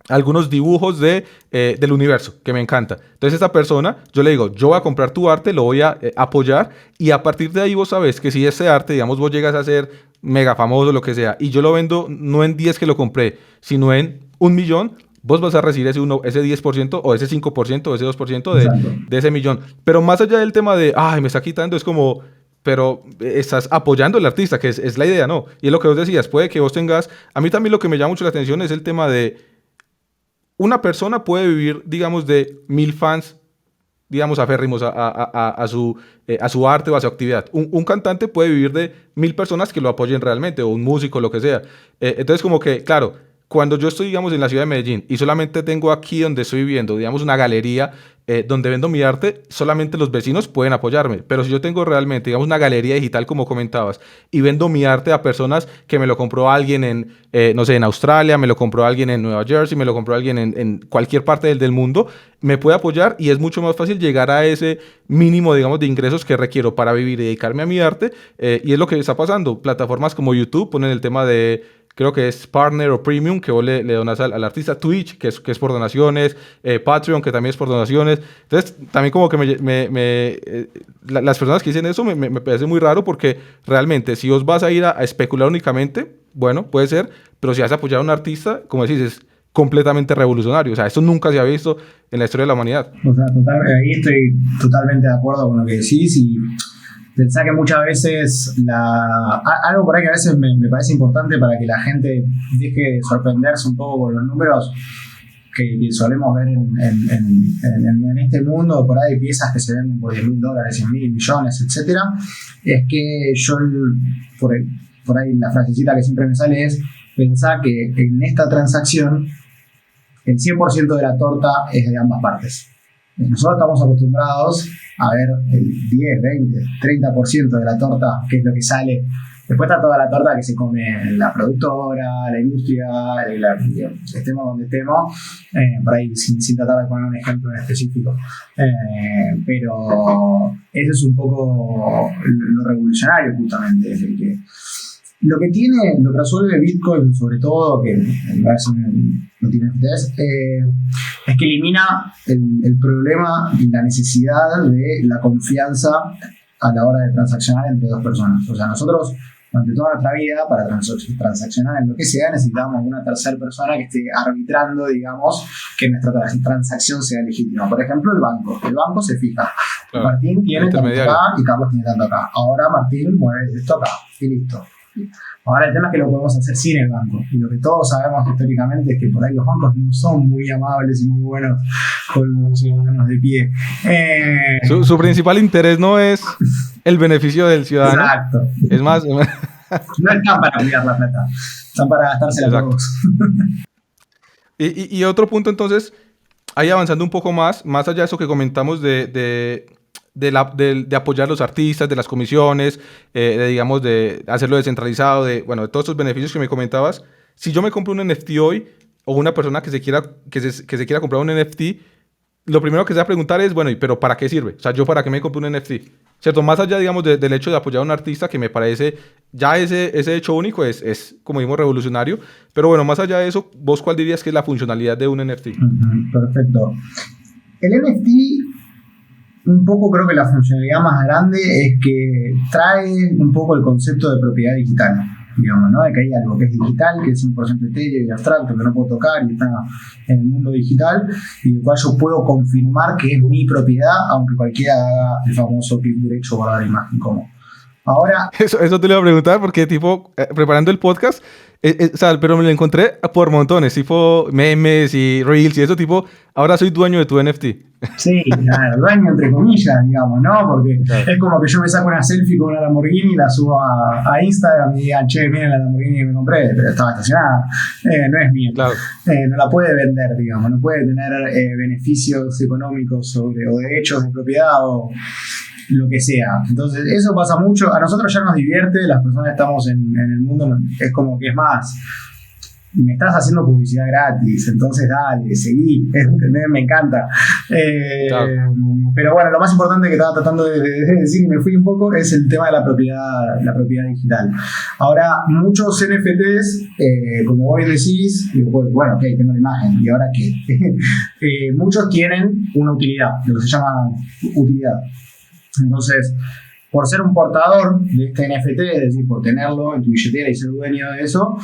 algunos dibujos del universo, que me encanta. Entonces esta persona, yo le digo, yo voy a comprar tu arte, lo voy a apoyar, y a partir de ahí vos sabes que si ese arte, digamos, vos llegas a ser mega famoso, lo que sea, y yo lo vendo no en 10 que lo compré, sino en 1.000.000, vos vas a recibir ese 10% o ese 5% o ese 2% de ese millón. Pero más allá del tema de, ay, me está quitando, es como... Pero estás apoyando al artista, que es la idea, ¿no? Y es lo que vos decías, puede que vos tengas... A mí también lo que me llama mucho la atención es el tema de... Una persona puede vivir, digamos, de 1.000 fans, digamos, aférrimos a su arte o a su actividad. Un cantante puede vivir de 1.000 personas que lo apoyen realmente, o un músico, lo que sea. Entonces, como que, claro, cuando yo estoy, digamos, en la ciudad de Medellín y solamente tengo aquí donde estoy viviendo, digamos, una galería donde vendo mi arte, solamente los vecinos pueden apoyarme. Pero si yo tengo realmente, digamos, una galería digital, como comentabas, y vendo mi arte a personas que me lo compró alguien en, no sé, en Australia, me lo compró alguien en Nueva Jersey, me lo compró alguien en cualquier parte del mundo, me puede apoyar y es mucho más fácil llegar a ese mínimo, digamos, de ingresos que requiero para vivir y dedicarme a mi arte. Y es lo que está pasando. Plataformas como YouTube ponen el tema de... Creo que es Partner o Premium, que vos le donas al artista. Twitch, que es por donaciones. Patreon, que también es por donaciones. Entonces, también como que las personas que dicen eso me parece muy raro porque realmente si vos vas a ir a especular únicamente, bueno, puede ser, pero si vas a apoyar a un artista, como decís, es completamente revolucionario. O sea, esto nunca se ha visto en la historia de la humanidad. O sea, ahí estoy totalmente de acuerdo con lo que decís y... Pensá que muchas veces algo por ahí que a veces me parece importante para que la gente deje de sorprenderse un poco con los números que solemos ver en este mundo, por ahí piezas que se venden por $10.000, $100.000, millones, etc. Es que yo, por ahí la frasecita que siempre me sale es, pensá que en esta transacción el 100% de la torta es de ambas partes. Nosotros estamos acostumbrados a ver el 10, 20, 30% de la torta, que es lo que sale. Después está toda la torta que se come la productora, la industria, estemos donde estemos, por ahí sin tratar de poner un ejemplo en específico. Pero eso es un poco lo revolucionario justamente, es el que... Lo que resuelve Bitcoin, sobre todo, que a veces no tiene interés, es que elimina el problema y la necesidad de la confianza a la hora de transaccionar entre dos personas. O sea, nosotros, durante toda nuestra vida, para transaccionar en lo que sea, necesitamos una tercera persona que esté arbitrando, digamos, que nuestra transacción sea legítima. Por ejemplo, el banco. El banco se fija. Claro. Martín tiene tanto acá y Carlos tiene tanto acá. Ahora Martín mueve esto acá y listo. Ahora el tema es que lo podemos hacer sin el banco, y lo que todos sabemos históricamente es que por ahí los bancos no son muy amables y muy buenos con los ciudadanos de pie. Su principal interés no es el beneficio del ciudadano. Exacto. Es más... No están para cuidar la plata, están para gastársela todos. Y otro punto entonces, ahí avanzando un poco más allá de eso que comentamos de apoyar a los artistas, de las comisiones, digamos, de hacerlo descentralizado, de todos estos beneficios que me comentabas. Si yo me compro un NFT hoy, o una persona que se quiera comprar un NFT, lo primero que se va a preguntar es, pero ¿para qué sirve? O sea, ¿yo para qué me compro un NFT? ¿Cierto? Más allá, digamos, del hecho de apoyar a un artista, que me parece, ya ese hecho único es, como dijimos, revolucionario. Pero bueno, más allá de eso, ¿vos cuál dirías que es la funcionalidad de un NFT? Perfecto. El NFT... Un poco creo que la funcionalidad más grande es que trae un poco el concepto de propiedad digital, digamos, ¿no? De que hay algo que es digital, que es 100% etéreo y abstracto, que no puedo tocar y está en el mundo digital, y del cual yo puedo confirmar que es mi propiedad, aunque cualquiera haga el famoso clic derecho o guardar imagen como Ahora, Eso te lo iba a preguntar porque, tipo, preparando el podcast, o sea, pero me lo encontré por montones, tipo memes y reels y eso, tipo, ahora soy dueño de tu NFT. sí, claro, dueño entre comillas, digamos, ¿no? Porque Claro. es como que yo me saco una selfie con una Lamborghini y la subo a Instagram y digan, che, miren la Lamborghini que me compré, pero estaba estacionada, no es mía. Claro. No la puede vender, digamos, no puede tener beneficios económicos o derechos de propiedad o lo que sea. Entonces, eso pasa mucho. A nosotros ya nos divierte, las personas que estamos en el mundo, es como que es más. Me estás haciendo publicidad gratis, entonces dale, seguí, ¿entendés? Me encanta. Claro. Pero bueno, lo más importante que estaba tratando de decir, y me fui un poco, es el tema de la propiedad digital. Ahora, muchos NFTs, como vos decís, digo, bueno, ok, tengo la imagen, ¿y ahora qué? Muchos tienen una utilidad, lo que se llama utilidad. Entonces, por ser un portador de este NFT, es decir, por tenerlo en tu billetera y ser dueño de eso,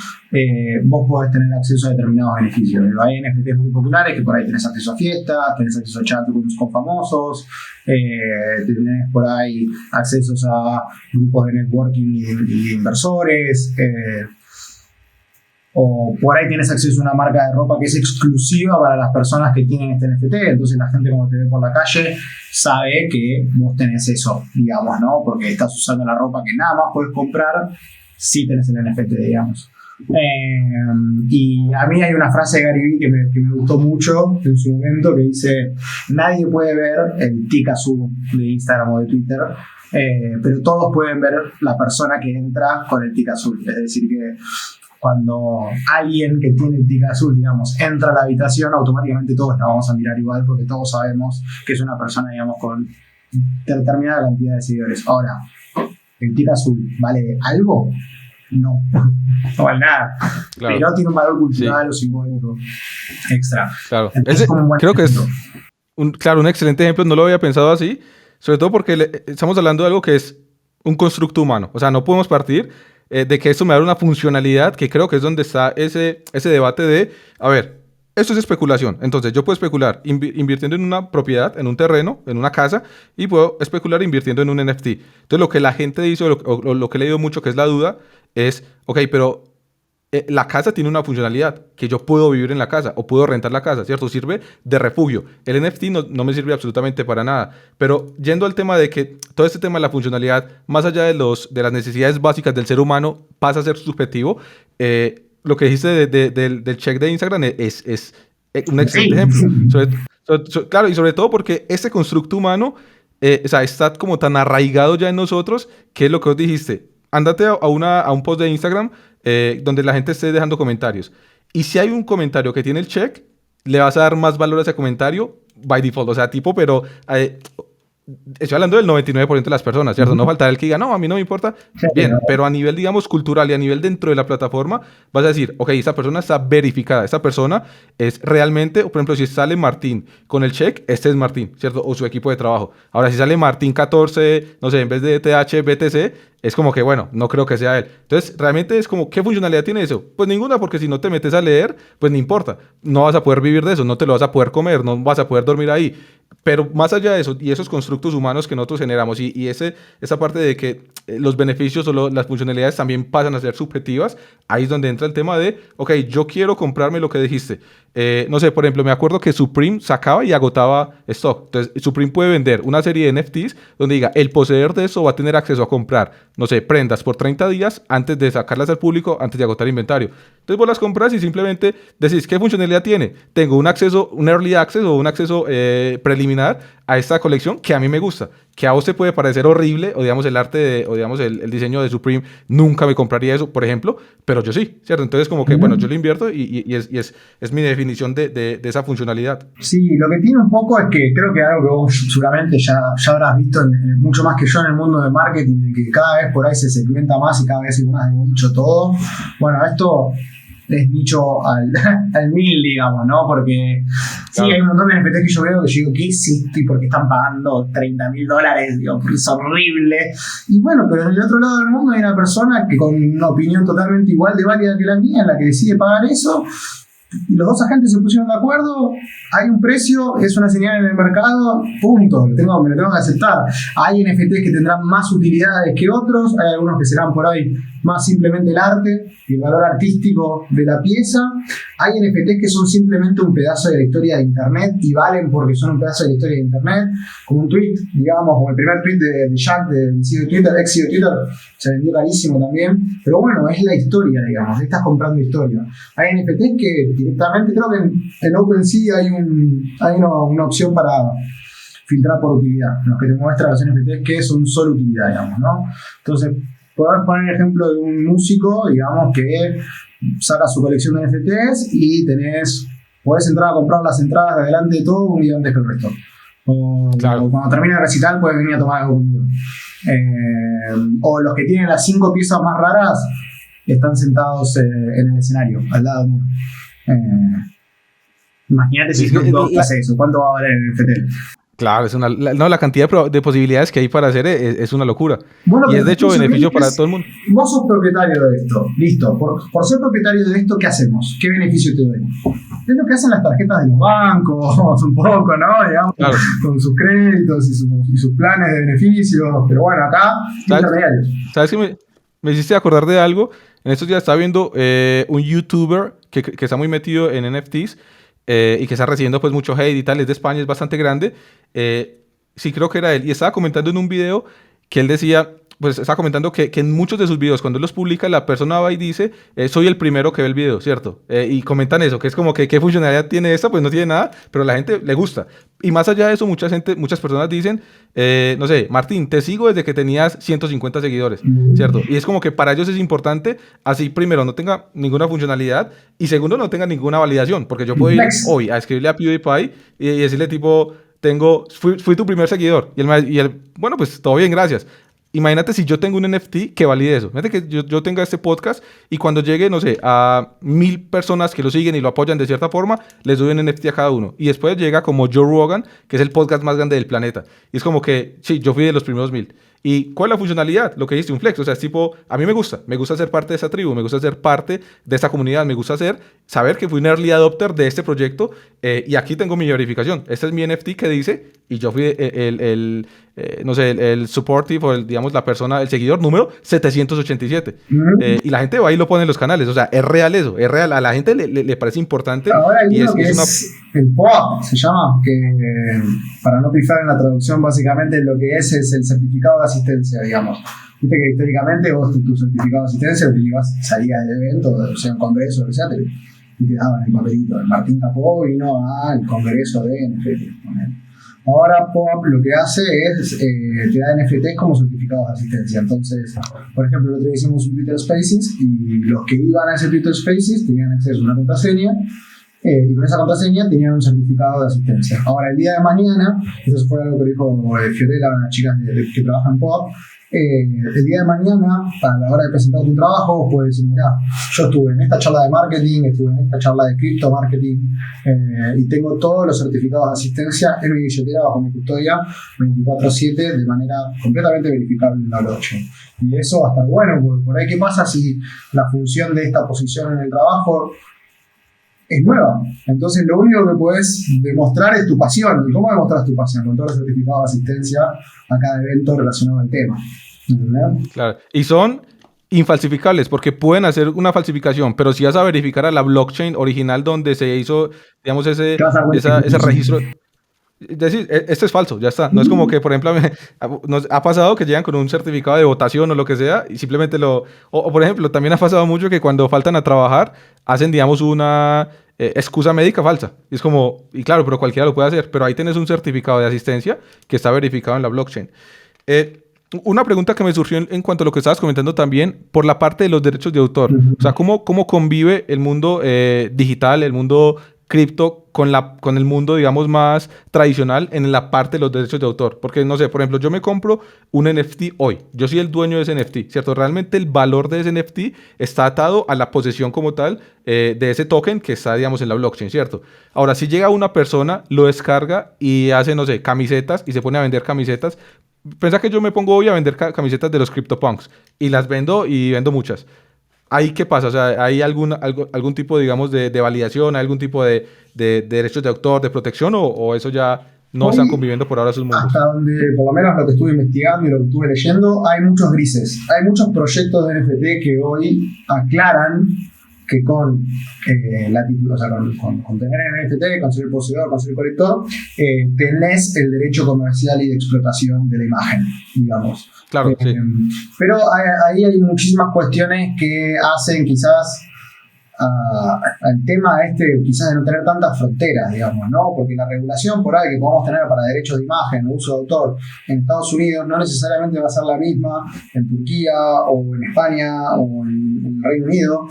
vos podés tener acceso a determinados beneficios. Hay NFTs muy populares que por ahí tenés acceso a fiestas, tenés acceso a chat con famosos, tenés por ahí accesos a grupos de networking y inversores, o por ahí tienes acceso a una marca de ropa que es exclusiva para las personas que tienen este NFT, entonces la gente cuando te ve por la calle sabe que vos tenés eso, digamos, ¿no? Porque estás usando la ropa que nada más puedes comprar si tenés el NFT, digamos. Y a mí hay una frase de Gary Vee que me gustó mucho en su momento, que dice: nadie puede ver el tic azul de Instagram o de Twitter, pero todos pueden ver la persona que entra con el tic azul. Es decir, que cuando alguien que tiene el tic azul, digamos, entra a la habitación, automáticamente todos la vamos a mirar igual, porque todos sabemos que es una persona, digamos, con determinada cantidad de seguidores. Ahora, ¿el tic azul vale algo? No, no vale nada. Claro. Pero tiene un valor cultural o simbólico extra. Claro. Entonces, como un buen Creo que es ejemplo. un excelente ejemplo, no lo había pensado así, sobre todo porque estamos hablando de algo que es un constructo humano. O sea, no podemos partir de que esto me da una funcionalidad, que creo que es donde está ese debate de, a ver, esto es especulación. Entonces, yo puedo especular invirtiendo en una propiedad, en un terreno, en una casa, y puedo especular invirtiendo en un NFT. Entonces, lo que la gente dice, o lo que he leído mucho, que es la duda, es, ok, pero la casa tiene una funcionalidad, que yo puedo vivir en la casa o puedo rentar la casa, ¿cierto? Sirve de refugio. El NFT no me sirve absolutamente para nada. Pero yendo al tema de que todo este tema de la funcionalidad, más allá de las necesidades básicas del ser humano, pasa a ser subjetivo, lo que dijiste del check de Instagram es un excelente Sí. ejemplo. Claro, y sobre todo porque ese constructo humano o sea, está como tan arraigado ya en nosotros, que es lo que os dijiste. Ándate a un post de Instagram donde la gente esté dejando comentarios. Y si hay un comentario que tiene el check, le vas a dar más valor a ese comentario by default. O sea, tipo, pero estoy hablando del 99% de las personas, ¿cierto? No faltará el que diga, no, a mí no me importa. Sí, Bien, no. pero a nivel, digamos, cultural y a nivel dentro de la plataforma, vas a decir, ok, esta persona está verificada, esta persona es realmente, por ejemplo, si sale Martín con el check, este es Martín, ¿cierto? O su equipo de trabajo. Ahora, si sale Martín 14, no sé, en vez de TH, BTC, es como que, bueno, no creo que sea él. Entonces, realmente es como, ¿qué funcionalidad tiene eso? Pues ninguna, porque si no te metes a leer, pues no importa. No vas a poder vivir de eso, no te lo vas a poder comer, no vas a poder dormir ahí. Pero más allá de eso, y esos constructos humanos que nosotros generamos, y esa parte de que los beneficios o las funcionalidades también pasan a ser subjetivas, ahí es donde entra el tema de, ok, yo quiero comprarme lo que dijiste. No sé, por ejemplo, me acuerdo que Supreme sacaba y agotaba stock. Entonces, Supreme puede vender una serie de NFTs donde diga, el poseedor de eso va a tener acceso a comprar, no sé, prendas por 30 días antes de sacarlas al público, antes de agotar inventario. Entonces vos las compras y simplemente decís, ¿qué funcionalidad tiene? Tengo un acceso, un early access o un acceso preliminar a esta colección que a mí me gusta, que a vos te puede parecer horrible, o digamos el arte, o digamos el diseño de Supreme, nunca me compraría eso, por ejemplo, pero yo sí, ¿cierto? Entonces como que, bueno, yo lo invierto y es mi definición de esa funcionalidad. Sí, lo que tiene un poco es que creo que algo que vos seguramente ya habrás visto mucho más que yo en el mundo de marketing, en que cada vez por ahí se segmenta más y cada vez es más de nicho todo. Bueno, esto es nicho al 1000, digamos, ¿no? Porque Claro. sí, hay un montón de NFTs que yo veo que yo digo, ¿qué es esto? ¿Y por qué están pagando $30.000? Digo, porque es horrible. Y bueno, pero en el otro lado del mundo hay una persona que con una opinión totalmente igual de válida que la mía, en la que decide pagar eso. Y los dos agentes se pusieron de acuerdo, hay un precio, es una señal en el mercado, punto, me lo tengo que aceptar. Hay NFTs que tendrán más utilidades que otros, hay algunos que serán por ahí más simplemente el arte y el valor artístico de la pieza. Hay NFTs que son simplemente un pedazo de la historia de Internet y valen porque son un pedazo de la historia de Internet, como un tweet, digamos, como el primer tweet de Jack, del CEO de Twitter, ex CEO de Twitter, se vendió carísimo también, pero bueno, es la historia, digamos, estás comprando historia. Hay NFTs que directamente, creo que en OpenSea hay una opción para filtrar por utilidad, en los que te muestra los NFTs que son solo utilidad, digamos, ¿no? Entonces, podemos poner el ejemplo de un músico, digamos, que saca su colección de NFTs y podés entrar a comprar las entradas de adelante de todo un día antes que el resto. O cuando termina el recital puedes venir a tomar algo conmigo. O los que tienen las 5 piezas más raras están sentados en el escenario, al lado mío. Imagínate si Snoop Dogg hace eso, ¿cuánto va a valer el NFT? Claro, la cantidad de posibilidades que hay para hacer es una locura. Bueno, y es de hecho beneficio para todo el mundo. Vos sos propietario de esto, listo. Por ser propietario de esto, ¿qué hacemos? ¿Qué beneficio te doy? Es lo que hacen las tarjetas de los bancos, un poco, ¿no? Digamos, claro. Con sus créditos y sus planes de beneficios. Pero bueno, acá, intermediarios. ¿Sabes qué me hiciste acordar de algo? En estos días estaba viendo un youtuber que está muy metido en NFTs. Y que está recibiendo pues mucho hate y tal, es de España, es bastante grande. Sí, creo que era él. Y estaba comentando en un video que él decía, pues estaba comentando que en muchos de sus videos, cuando él los publica, la persona va y dice, soy el primero que ve el video, ¿cierto? Y comentan eso, que es como que qué funcionalidad tiene esta, pues no tiene nada, pero a la gente le gusta. Y más allá de eso, muchas personas dicen, no sé, Martín, te sigo desde que tenías 150 seguidores, ¿cierto? Y es como que para ellos es importante, así primero, no tenga ninguna funcionalidad y segundo, no tenga ninguna validación, porque yo puedo ir hoy a escribirle a PewDiePie y decirle tipo, fui tu primer seguidor. Y él, bueno, pues todo bien, gracias. Imagínate si yo tengo un NFT que valide eso. Imagínate que yo tenga este podcast y cuando llegue, no sé, a 1000 personas que lo siguen y lo apoyan de cierta forma, les doy un NFT a cada uno. Y después llega como Joe Rogan, que es el podcast más grande del planeta. Y es como que, sí, yo fui de los primeros 1000. ¿Y cuál es la funcionalidad? Lo que dijiste, un flex. O sea, es tipo, a mí me gusta ser parte de esa tribu, me gusta ser parte de esta comunidad, me gusta saber que fui un early adopter de este proyecto y aquí tengo mi verificación. Este es mi NFT que dice, y yo fui el supportive o digamos la persona, el seguidor número 787. Y la gente va y lo pone en los canales. O sea, es real eso, es real. A la gente le parece importante. Ahora hay uno que es el POAP, se llama, que para no pifar en la traducción, básicamente lo que es el certificado de asistencia, digamos. Viste que históricamente vos tu certificado de asistencia lo salías del evento, o sea, un congreso, lo que sea, y te daban el papelito. El Martín Capó vino al congreso de NFT. Ahora POAP lo que hace es te da NFTs como certificados de asistencia. Entonces, por ejemplo, el otro día hicimos un Twitter Spaces y los que iban a ese Twitter Spaces tenían acceso a una contraseña y con esa contraseña tenían un certificado de asistencia. Ahora, el día de mañana, eso fue algo que dijo Fiorella, una chica que trabaja en POAP, el día de mañana, a la hora de presentar tu trabajo, puedes decir, mirá, yo estuve en esta charla de marketing, estuve en esta charla de cripto marketing y tengo todos los certificados de asistencia en mi billetera bajo mi custodia 24/7 de manera completamente verificable en la blockchain. Y eso va a estar bueno, porque por ahí qué pasa si la función de esta posición en el trabajo es nueva. Entonces lo único que puedes demostrar es tu pasión. ¿Y cómo demostras tu pasión? Con todos los certificados de asistencia a cada evento relacionado al tema. ¿Verdad? Claro. Y son infalsificables porque pueden hacer una falsificación, pero si vas a verificar a la blockchain original donde se hizo, digamos, ese registro. Es decir, esto es falso, ya está. No es como que, por ejemplo, nos ha pasado que llegan con un certificado de votación o lo que sea y simplemente o por ejemplo, también ha pasado mucho que cuando faltan a trabajar hacen, digamos, una excusa médica falsa. Y es como, y claro, pero cualquiera lo puede hacer. Pero ahí tienes un certificado de asistencia que está verificado en la blockchain. Una pregunta que me surgió en cuanto a lo que estabas comentando también, por la parte de los derechos de autor. O sea, ¿cómo convive el mundo digital, el mundo cripto con el mundo, digamos, más tradicional en la parte de los derechos de autor? Porque, no sé, por ejemplo, yo me compro un NFT hoy. Yo soy el dueño de ese NFT, ¿cierto? Realmente el valor de ese NFT está atado a la posesión como tal de ese token que está, digamos, en la blockchain, ¿cierto? Ahora, si llega una persona, lo descarga y hace, no sé, camisetas y se pone a vender camisetas. Piensa que yo me pongo hoy a vender camisetas de los CryptoPunks y las vendo y vendo muchas. ¿Ahí qué pasa? O sea, ¿hay algún tipo, digamos, de validación, algún tipo de derechos de autor, de protección, o eso ya no están Hoy, conviviendo por ahora sus mundos? hasta donde, por lo menos lo que estuve investigando y lo que estuve leyendo, hay muchos grises. Hay muchos proyectos de NFT que hoy aclaran que con o sea, con tener NFT, con ser el poseedor, con ser el colector, tenés el derecho comercial y de explotación de la imagen, digamos. Claro, sí. Pero ahí hay muchísimas cuestiones que hacen quizás al tema quizás de no tener tantas fronteras, digamos, ¿no? Porque la regulación por ahí que podamos tener para derechos de imagen o uso de autor en Estados Unidos no necesariamente va a ser la misma en Turquía o en España o en el Reino Unido.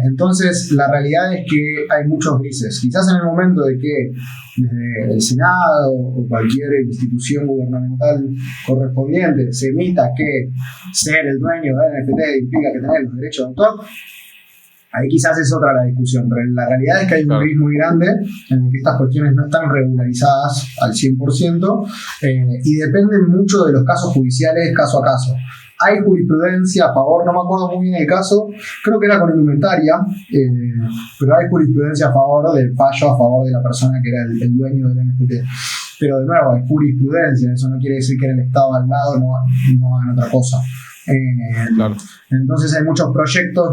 Entonces, la realidad es que hay muchos grises. Quizás en el momento de que desde el Senado o cualquier institución gubernamental correspondiente se emita que ser el dueño de NFT implica que tener los derechos de autor, ahí quizás es otra la discusión, pero la realidad es que hay un gris muy grande en el que estas cuestiones no están regularizadas al 100% y dependen mucho de los casos judiciales caso a caso. Hay jurisprudencia a favor, no me acuerdo muy bien el caso, creo que era con indumentaria, pero hay jurisprudencia a favor del fallo a favor de la persona que era el dueño del NFT. Pero de nuevo, hay jurisprudencia, eso no quiere decir que en el Estado al lado no hagan otra cosa. Claro. Entonces hay muchos proyectos,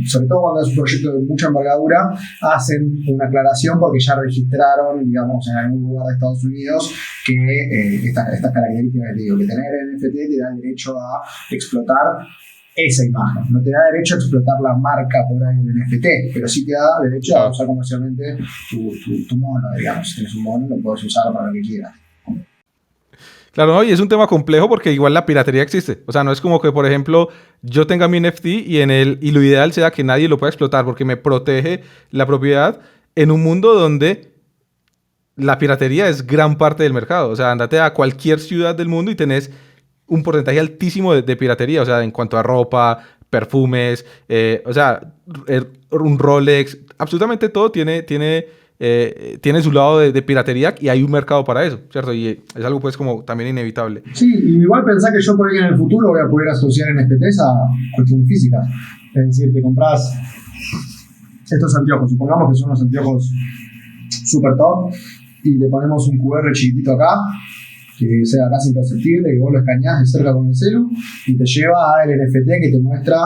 sobre todo cuando es un proyecto de mucha envergadura, hacen una aclaración porque ya registraron, digamos, en algún lugar de Estados Unidos que estas características que digo, que tener NFT te da el derecho a explotar esa imagen. No te da derecho a explotar la marca por ahí del NFT, pero sí te da derecho a usar comercialmente tu mono, digamos. Si tienes un mono, lo puedes usar para lo que quieras. Claro, ¿no? Y es un tema complejo porque igual la piratería existe. O sea, no es como que, por ejemplo, yo tenga mi NFT y lo ideal sea que nadie lo pueda explotar porque me protege la propiedad en un mundo donde la piratería es gran parte del mercado. O sea, andate a cualquier ciudad del mundo y tenés un porcentaje altísimo de piratería. O sea, en cuanto a ropa, perfumes, o sea, un Rolex, absolutamente todo tiene su lado de piratería y hay un mercado para eso, ¿cierto? Y es algo pues como también inevitable. Sí, y igual pensá que yo por ahí en el futuro voy a poder asociar NFTs a cuestiones físicas. Es decir, te compras estos anteojos, supongamos que son unos anteojos super top y le ponemos un QR chiquitito acá que sea casi imperceptible, que vos lo escaneás de cerca con el celu y te lleva al NFT que te muestra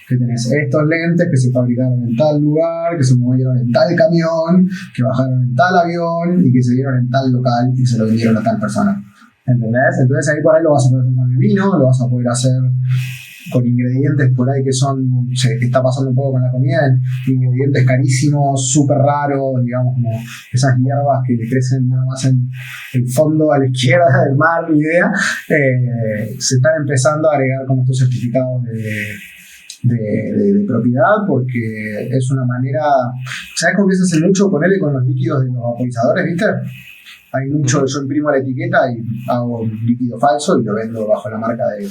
que tenés estos lentes que se fabricaron en tal lugar, que se movieron en tal camión, que bajaron en tal avión y que se dieron en tal local y se lo vendieron a tal persona. ¿Entendés? Entonces ahí por ahí lo vas a poder hacer con el vino, lo vas a poder hacer con ingredientes por ahí que está pasando un poco con la comida, ingredientes carísimos, súper raros, digamos, como esas hierbas que crecen nada más en el fondo a la izquierda del mar, ni idea, se están empezando a agregar como estos certificados de propiedad, porque es una manera, ¿sabes cómo se hace mucho? Ponerle con los líquidos de los vaporizadores, ¿viste? Hay mucho, yo imprimo la etiqueta y hago un líquido falso y lo vendo bajo la marca de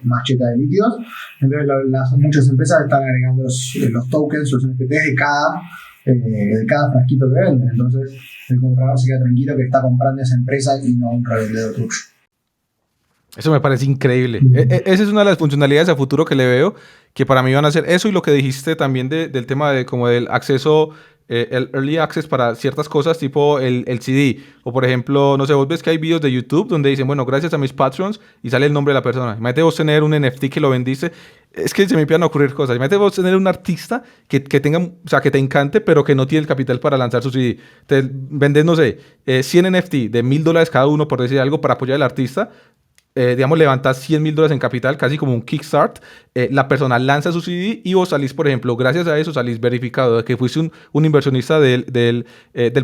Macheta de líquidos. Entonces muchas empresas están agregando los tokens, los NFTs de cada frasquito que venden. Entonces el comprador se queda tranquilo que está comprando esa empresa y no un revendedor tuyo. Eso me parece increíble. Esa es una de las funcionalidades a futuro que le veo, que para mí van a ser eso y lo que dijiste también del tema de como del acceso, el early access para ciertas cosas tipo el CD. O por ejemplo, no sé, vos ves que hay videos de YouTube donde dicen, bueno, gracias a mis patrons y sale el nombre de la persona. Imagínate vos tener un NFT que lo vendiste. Es que se me empiezan a ocurrir cosas. Imagínate vos tener un artista que tenga, o sea, que te encante, pero que no tiene el capital para lanzar su CD. Te vendes, no sé, 100 NFT de $1,000 cada uno, por decir algo, para apoyar al artista. Digamos, levantas $100,000 en capital, casi como un kickstart, la persona lanza su CD y vos salís, por ejemplo, gracias a eso salís verificado de que fuiste un inversionista del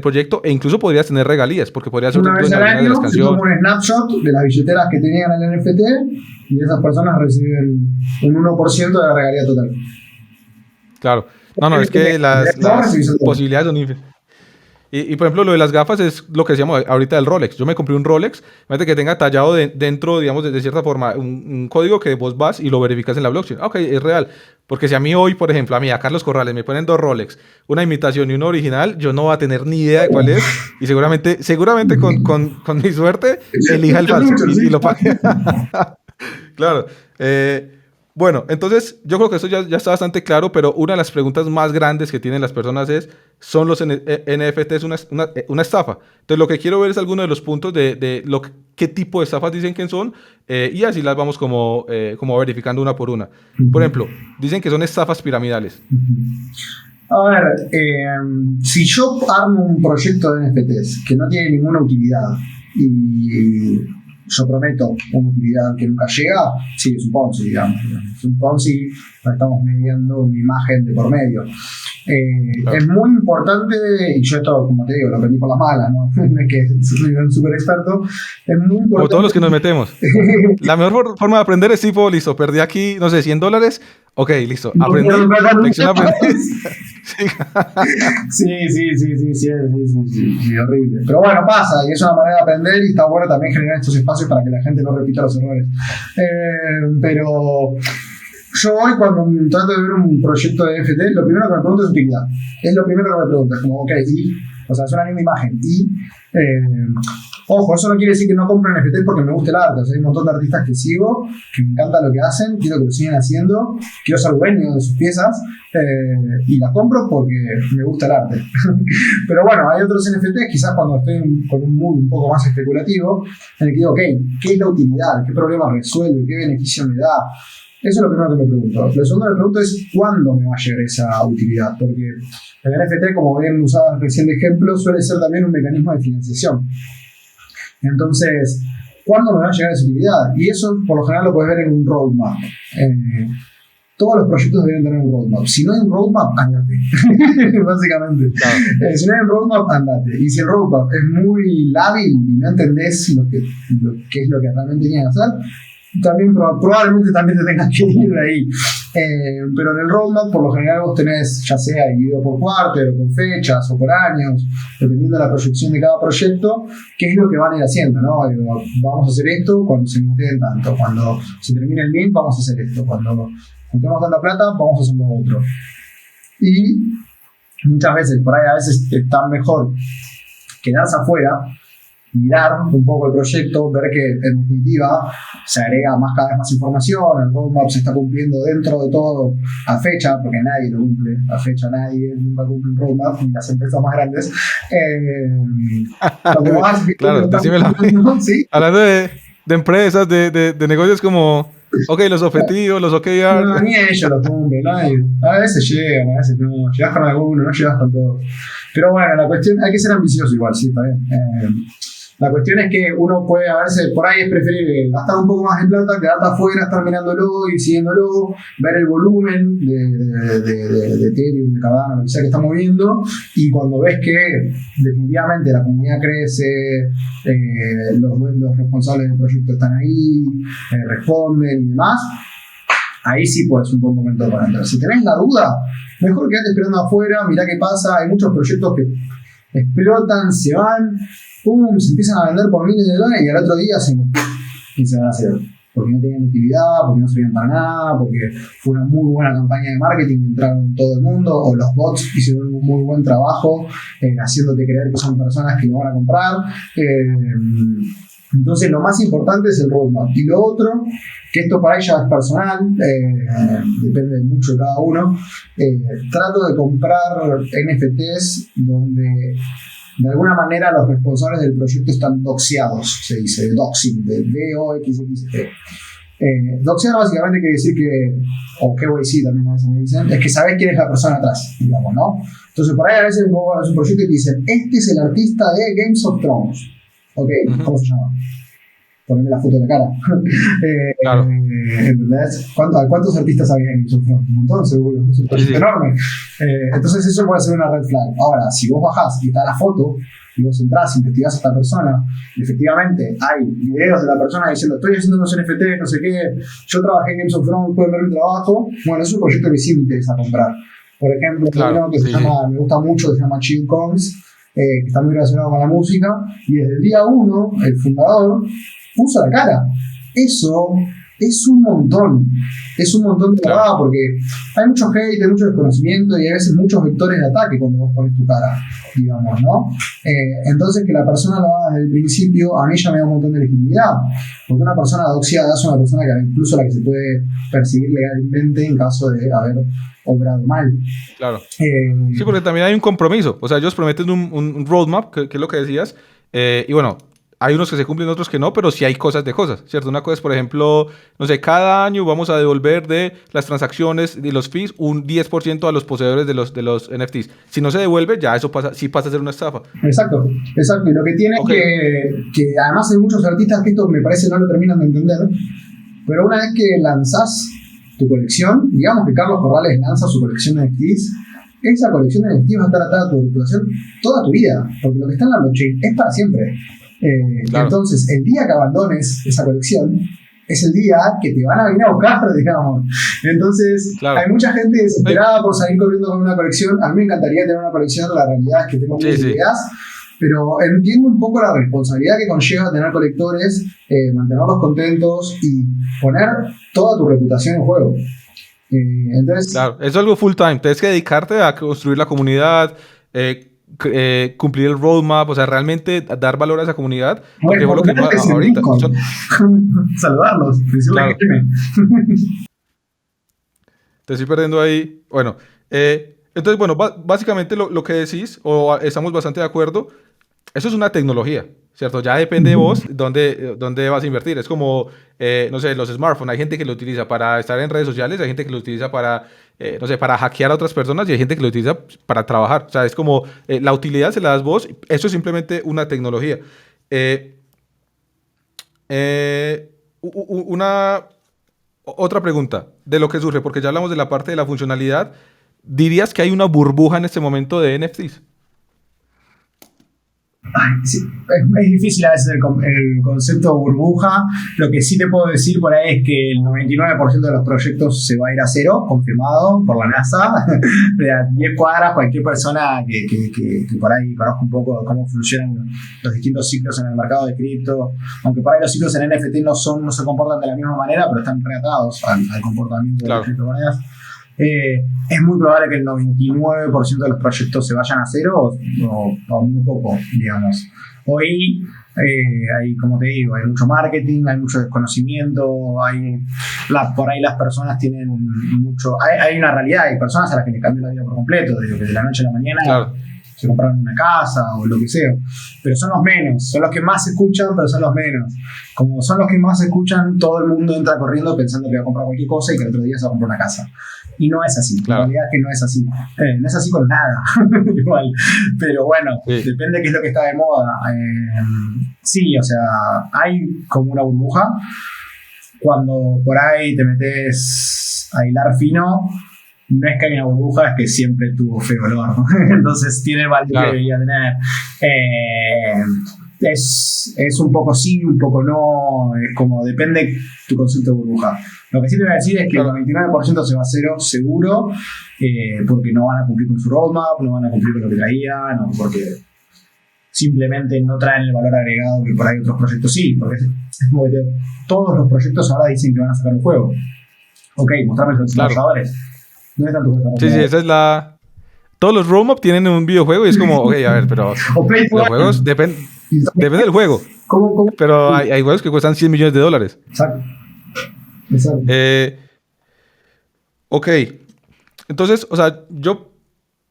proyecto e incluso podrías tener regalías, porque podrías ser una vez al año se toma un snapshot de las billeteras que tenían el NFT y esas personas reciben un 1% de la regalía total. Claro. No, es que las posibilidades son infinitas. Y por ejemplo, lo de las gafas es lo que decíamos ahorita del Rolex. Yo me compré un Rolex, fíjate que tenga tallado dentro, digamos, de cierta forma, un código que vos vas y lo verificas en la blockchain. Ok, es real. Porque si a mí hoy, por ejemplo, a Carlos Corrales, me ponen 2 Rolex, una imitación y una original, yo no voy a tener ni idea de cuál es. Y seguramente con mi suerte, elija el falso y lo pague. Claro. Bueno, entonces yo creo que eso ya está bastante claro, pero una de las preguntas más grandes que tienen las personas es, ¿son los NFTs una estafa? Entonces lo que quiero ver es alguno de los puntos de qué tipo de estafas dicen que son, y así las vamos como verificando una por una. Por ejemplo, dicen que son estafas piramidales. A ver, si yo armo un proyecto de NFTs que no tiene ninguna utilidad y yo prometo una utilidad que nunca llega, sí, es un Ponzi, digamos. Es un Ponzi, estamos midiendo una imagen de por medio. Claro. Es muy importante, y yo esto, como te digo, lo aprendí por las malas, ¿no? No es que soy un súper experto. Es muy importante. Como todos los que nos metemos. La mejor forma de aprender es tipo, listo, perdí aquí, no sé, $100. Ok, listo, aprendí. Lección aprendí. Sí, horrible. Pero bueno, pasa, y es una manera de aprender, y está bueno también generar estos espacios para que la gente no repita los errores. Pero yo hoy, cuando trato de ver un proyecto de NFT, lo primero que me pregunto es utilidad. Es lo primero que me pregunto, es como, ok, o sea, es una linda imagen, ojo, eso no quiere decir que no compro NFT porque me guste el arte. O sea, hay un montón de artistas que sigo, que me encanta lo que hacen, quiero que lo sigan haciendo, quiero ser dueño de sus piezas, y las compro porque me gusta el arte. Pero bueno, hay otros NFTs, quizás cuando estoy con un mood un poco más especulativo, en el que digo, ok, ¿qué es la utilidad? ¿Qué problema resuelve? ¿Qué beneficio me da? Eso es lo primero que me pregunto. Lo segundo que me pregunto es ¿cuándo me va a llegar esa utilidad? Porque el NFT, como bien usaba recién de ejemplo, suele ser también un mecanismo de financiación. Entonces, ¿cuándo me va a llegar esa utilidad? Y eso, por lo general, lo puedes ver en un roadmap. Todos los proyectos deben tener un roadmap. Si no hay un roadmap, andate. Básicamente. Claro. Si no hay un roadmap, andate. Y si el roadmap es muy lábil y no entendés qué es lo que realmente tienes que hacer, también probablemente también te tengas que ir de ahí. Pero en el roadmap, por lo general, vos tenés, ya sea dividido por quarter, o con fechas, o por años, dependiendo de la proyección de cada proyecto, qué es lo que van a ir haciendo, ¿no? Vamos a hacer esto cuando se minteen tanto, cuando se termine el mint, vamos a hacer esto, cuando juntemos tanta plata, vamos a hacer lo otro. Y muchas veces, por ahí a veces está mejor quedarse afuera, mirar un poco el proyecto, ver que en definitiva se agrega cada vez más información, el roadmap se está cumpliendo dentro de todo a fecha, porque nadie lo cumple a fecha, nadie nunca cumple un roadmap, ni las empresas más grandes. Claro, decímelo. ¿Sí? Hablando de empresas, de negocios como, ok, los objetivos, los OKR. No, ni ellos lo cumplen, nadie. A veces llegan, a veces no. Llegas con alguno, no llegas con todo. Pero bueno, la cuestión, hay que ser ambicioso igual, sí, está bien. La cuestión es que uno puede, a veces, por ahí es preferible gastar un poco más en plata, quedarte afuera, estar mirándolo y siguiéndolo, ver el volumen de Ethereum, de Cardano, lo que sea que está moviendo, y cuando ves que definitivamente la comunidad crece, los responsables del proyecto están ahí, responden y demás, ahí sí puede ser un buen momento para entrar. Si tenés la duda, mejor quedate esperando afuera, mirá qué pasa. Hay muchos proyectos que explotan, se van, ¡pum!, se empiezan a vender por miles de dólares y al otro día se van a hacer. Porque no tenían utilidad, porque no servían para nada, porque fue una muy buena campaña de marketing y entraron todo el mundo, o los bots hicieron un muy buen trabajo haciéndote creer que son personas que lo van a comprar. Entonces lo más importante es el roadmap. Y lo otro, que esto para ella es personal, depende mucho de cada uno, trato de comprar NFTs donde de alguna manera los responsables del proyecto están doxeados, se dice, doxing, de D-O-X-X-E. Doxear básicamente quiere decir que, o KYC también a veces me dicen, es que sabes quién es la persona atrás, digamos, ¿no? Entonces por ahí a veces es un proyecto y te dicen, este es el artista de Games of Thrones. Ok, ¿cómo se llama? Ponerme la foto de la cara. Claro. ¿Entendés? ¿Cuántos artistas había en Games of Thrones? Un montón, seguro. Es un proyecto enorme. Entonces eso puede ser una red flag. Ahora, si vos bajás y está la foto, y vos entrás, investigás a esta persona, y efectivamente hay videos de la persona diciendo estoy haciendo unos NFT, no sé qué, yo trabajé en Games of Thrones, pueden ver mi trabajo, bueno, es un proyecto que sí me interesa comprar. Por ejemplo, uno que se llama, me gusta mucho, que se llama Chill Coins, que está muy relacionado con la música, y desde el día 1, el fundador puso la cara. Eso es un montón de verdad, porque hay mucho hate, hay mucho desconocimiento y a veces muchos vectores de ataque cuando vos pones tu cara, digamos, ¿no? Entonces que la persona lo haga desde el principio, a mí ya me da un montón de legitimidad, porque una persona doxiada es una persona que incluso la que se puede perseguir legalmente en caso de haber obrado mal. Claro. Sí, porque también hay un compromiso, o sea, ellos prometen un roadmap, que es lo que decías, y bueno, hay unos que se cumplen, otros que no, pero sí hay cosas de cosas, ¿cierto? Una cosa es, por ejemplo, no sé, cada año vamos a devolver de las transacciones y los fees un 10% a los poseedores de los NFTs. Si no se devuelve, ya eso sí pasa a ser una estafa. Exacto. Y lo que tiene es que además hay muchos artistas que esto me parece no lo terminan de entender, pero una vez que lanzás tu colección, digamos que Carlos Corrales lanza su colección de NFTs, esa colección de NFTs va a estar atada a tu reputación toda tu vida, porque lo que está en la blockchain es para siempre. Claro. Entonces, el día que abandones esa colección es el día que te van a venir a buscar, digamos. Entonces, claro, hay mucha gente desesperada por salir corriendo con una colección. A mí me encantaría tener una colección, la realidad es que tengo muchas ideas, pero entiendo un poco la responsabilidad que conlleva tener colectores, mantenerlos contentos y poner toda tu reputación en juego. Entonces, claro, eso es algo full time. Tienes que dedicarte a construir la comunidad, cumplir el roadmap, o sea, realmente dar valor a esa comunidad. Porque bueno, fue lo que ahorita. Saludarlos, decirle que te estoy perdiendo ahí. Bueno, entonces, bueno, básicamente lo que decís, o estamos bastante de acuerdo, eso es una tecnología, ¿cierto? Ya depende de vos dónde vas a invertir. Es como, no sé, los smartphones. Hay gente que lo utiliza para estar en redes sociales, hay gente que lo utiliza para, no sé, para hackear a otras personas y hay gente que lo utiliza para trabajar. O sea, es como, la utilidad se la das vos. Eso es simplemente una tecnología. Otra pregunta de lo que surge, porque ya hablamos de la parte de la funcionalidad. ¿Dirías que hay una burbuja en este momento de NFTs? Sí, es difícil a veces el concepto de burbuja. Lo que sí te puedo decir por ahí es que el 99% de los proyectos se va a ir a cero, confirmado por la NASA. De a 10 cuadras, cualquier persona que por ahí conozca un poco cómo funcionan los distintos ciclos en el mercado de cripto, aunque por ahí los ciclos en NFT no se comportan de la misma manera, pero están reatados al comportamiento de las criptomonedas. Es muy probable que el 99% de los proyectos se vayan a cero o muy poco, digamos. Hoy hay, como te digo, hay mucho marketing, hay mucho desconocimiento, por ahí las personas tienen mucho... Hay una realidad, hay personas a las que les cambió la vida por completo, de la noche a la mañana se compraron una casa o lo que sea, pero son los menos, son los que más se escuchan, pero son los menos. Como son los que más se escuchan, todo el mundo entra corriendo pensando que va a comprar cualquier cosa y que el otro día se va a comprar una casa. Y no es así, la realidad es que no es así. No es así con nada, igual. Pero bueno, depende de qué es lo que está de moda. Sí, o sea, hay como una burbuja. Cuando por ahí te metes a hilar fino, no es que hay una burbuja, es que siempre tuvo feo olor. Entonces tiene el valor que debería tener. Es un poco sí, un poco no, es como depende tu concepto de burbuja. Lo que sí te voy a decir es que el 99% se va a cero seguro, porque no van a cumplir con su roadmap, no van a cumplir con lo que traían, o porque simplemente no traen el valor agregado que por ahí otros proyectos sí, porque es como que todos los proyectos ahora dicen que van a sacar un juego. Ok, mostrame los desarrolladores. ¿Dónde están tus desarrolladores? Sí, esa es la... Todos los roadmap tienen un videojuego y es como, ok, a ver, pero los juegos depende del juego. ¿Cómo? Pero hay juegos que cuestan $100 millones. Exacto. Ok. Entonces, o sea, yo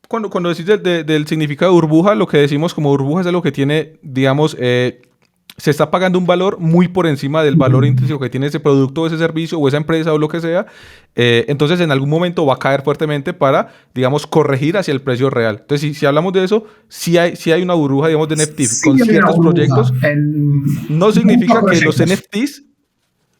cuando decís del significado de burbuja, lo que decimos como burbuja es algo que tiene, digamos, se está pagando un valor muy por encima del valor intrínseco que tiene ese producto o ese servicio o esa empresa o lo que sea. Entonces, en algún momento va a caer fuertemente para, digamos, corregir hacia el precio real. Entonces, si hablamos de eso, sí hay una burbuja, digamos, de NFTs con ciertos proyectos. No significa que los NFTs...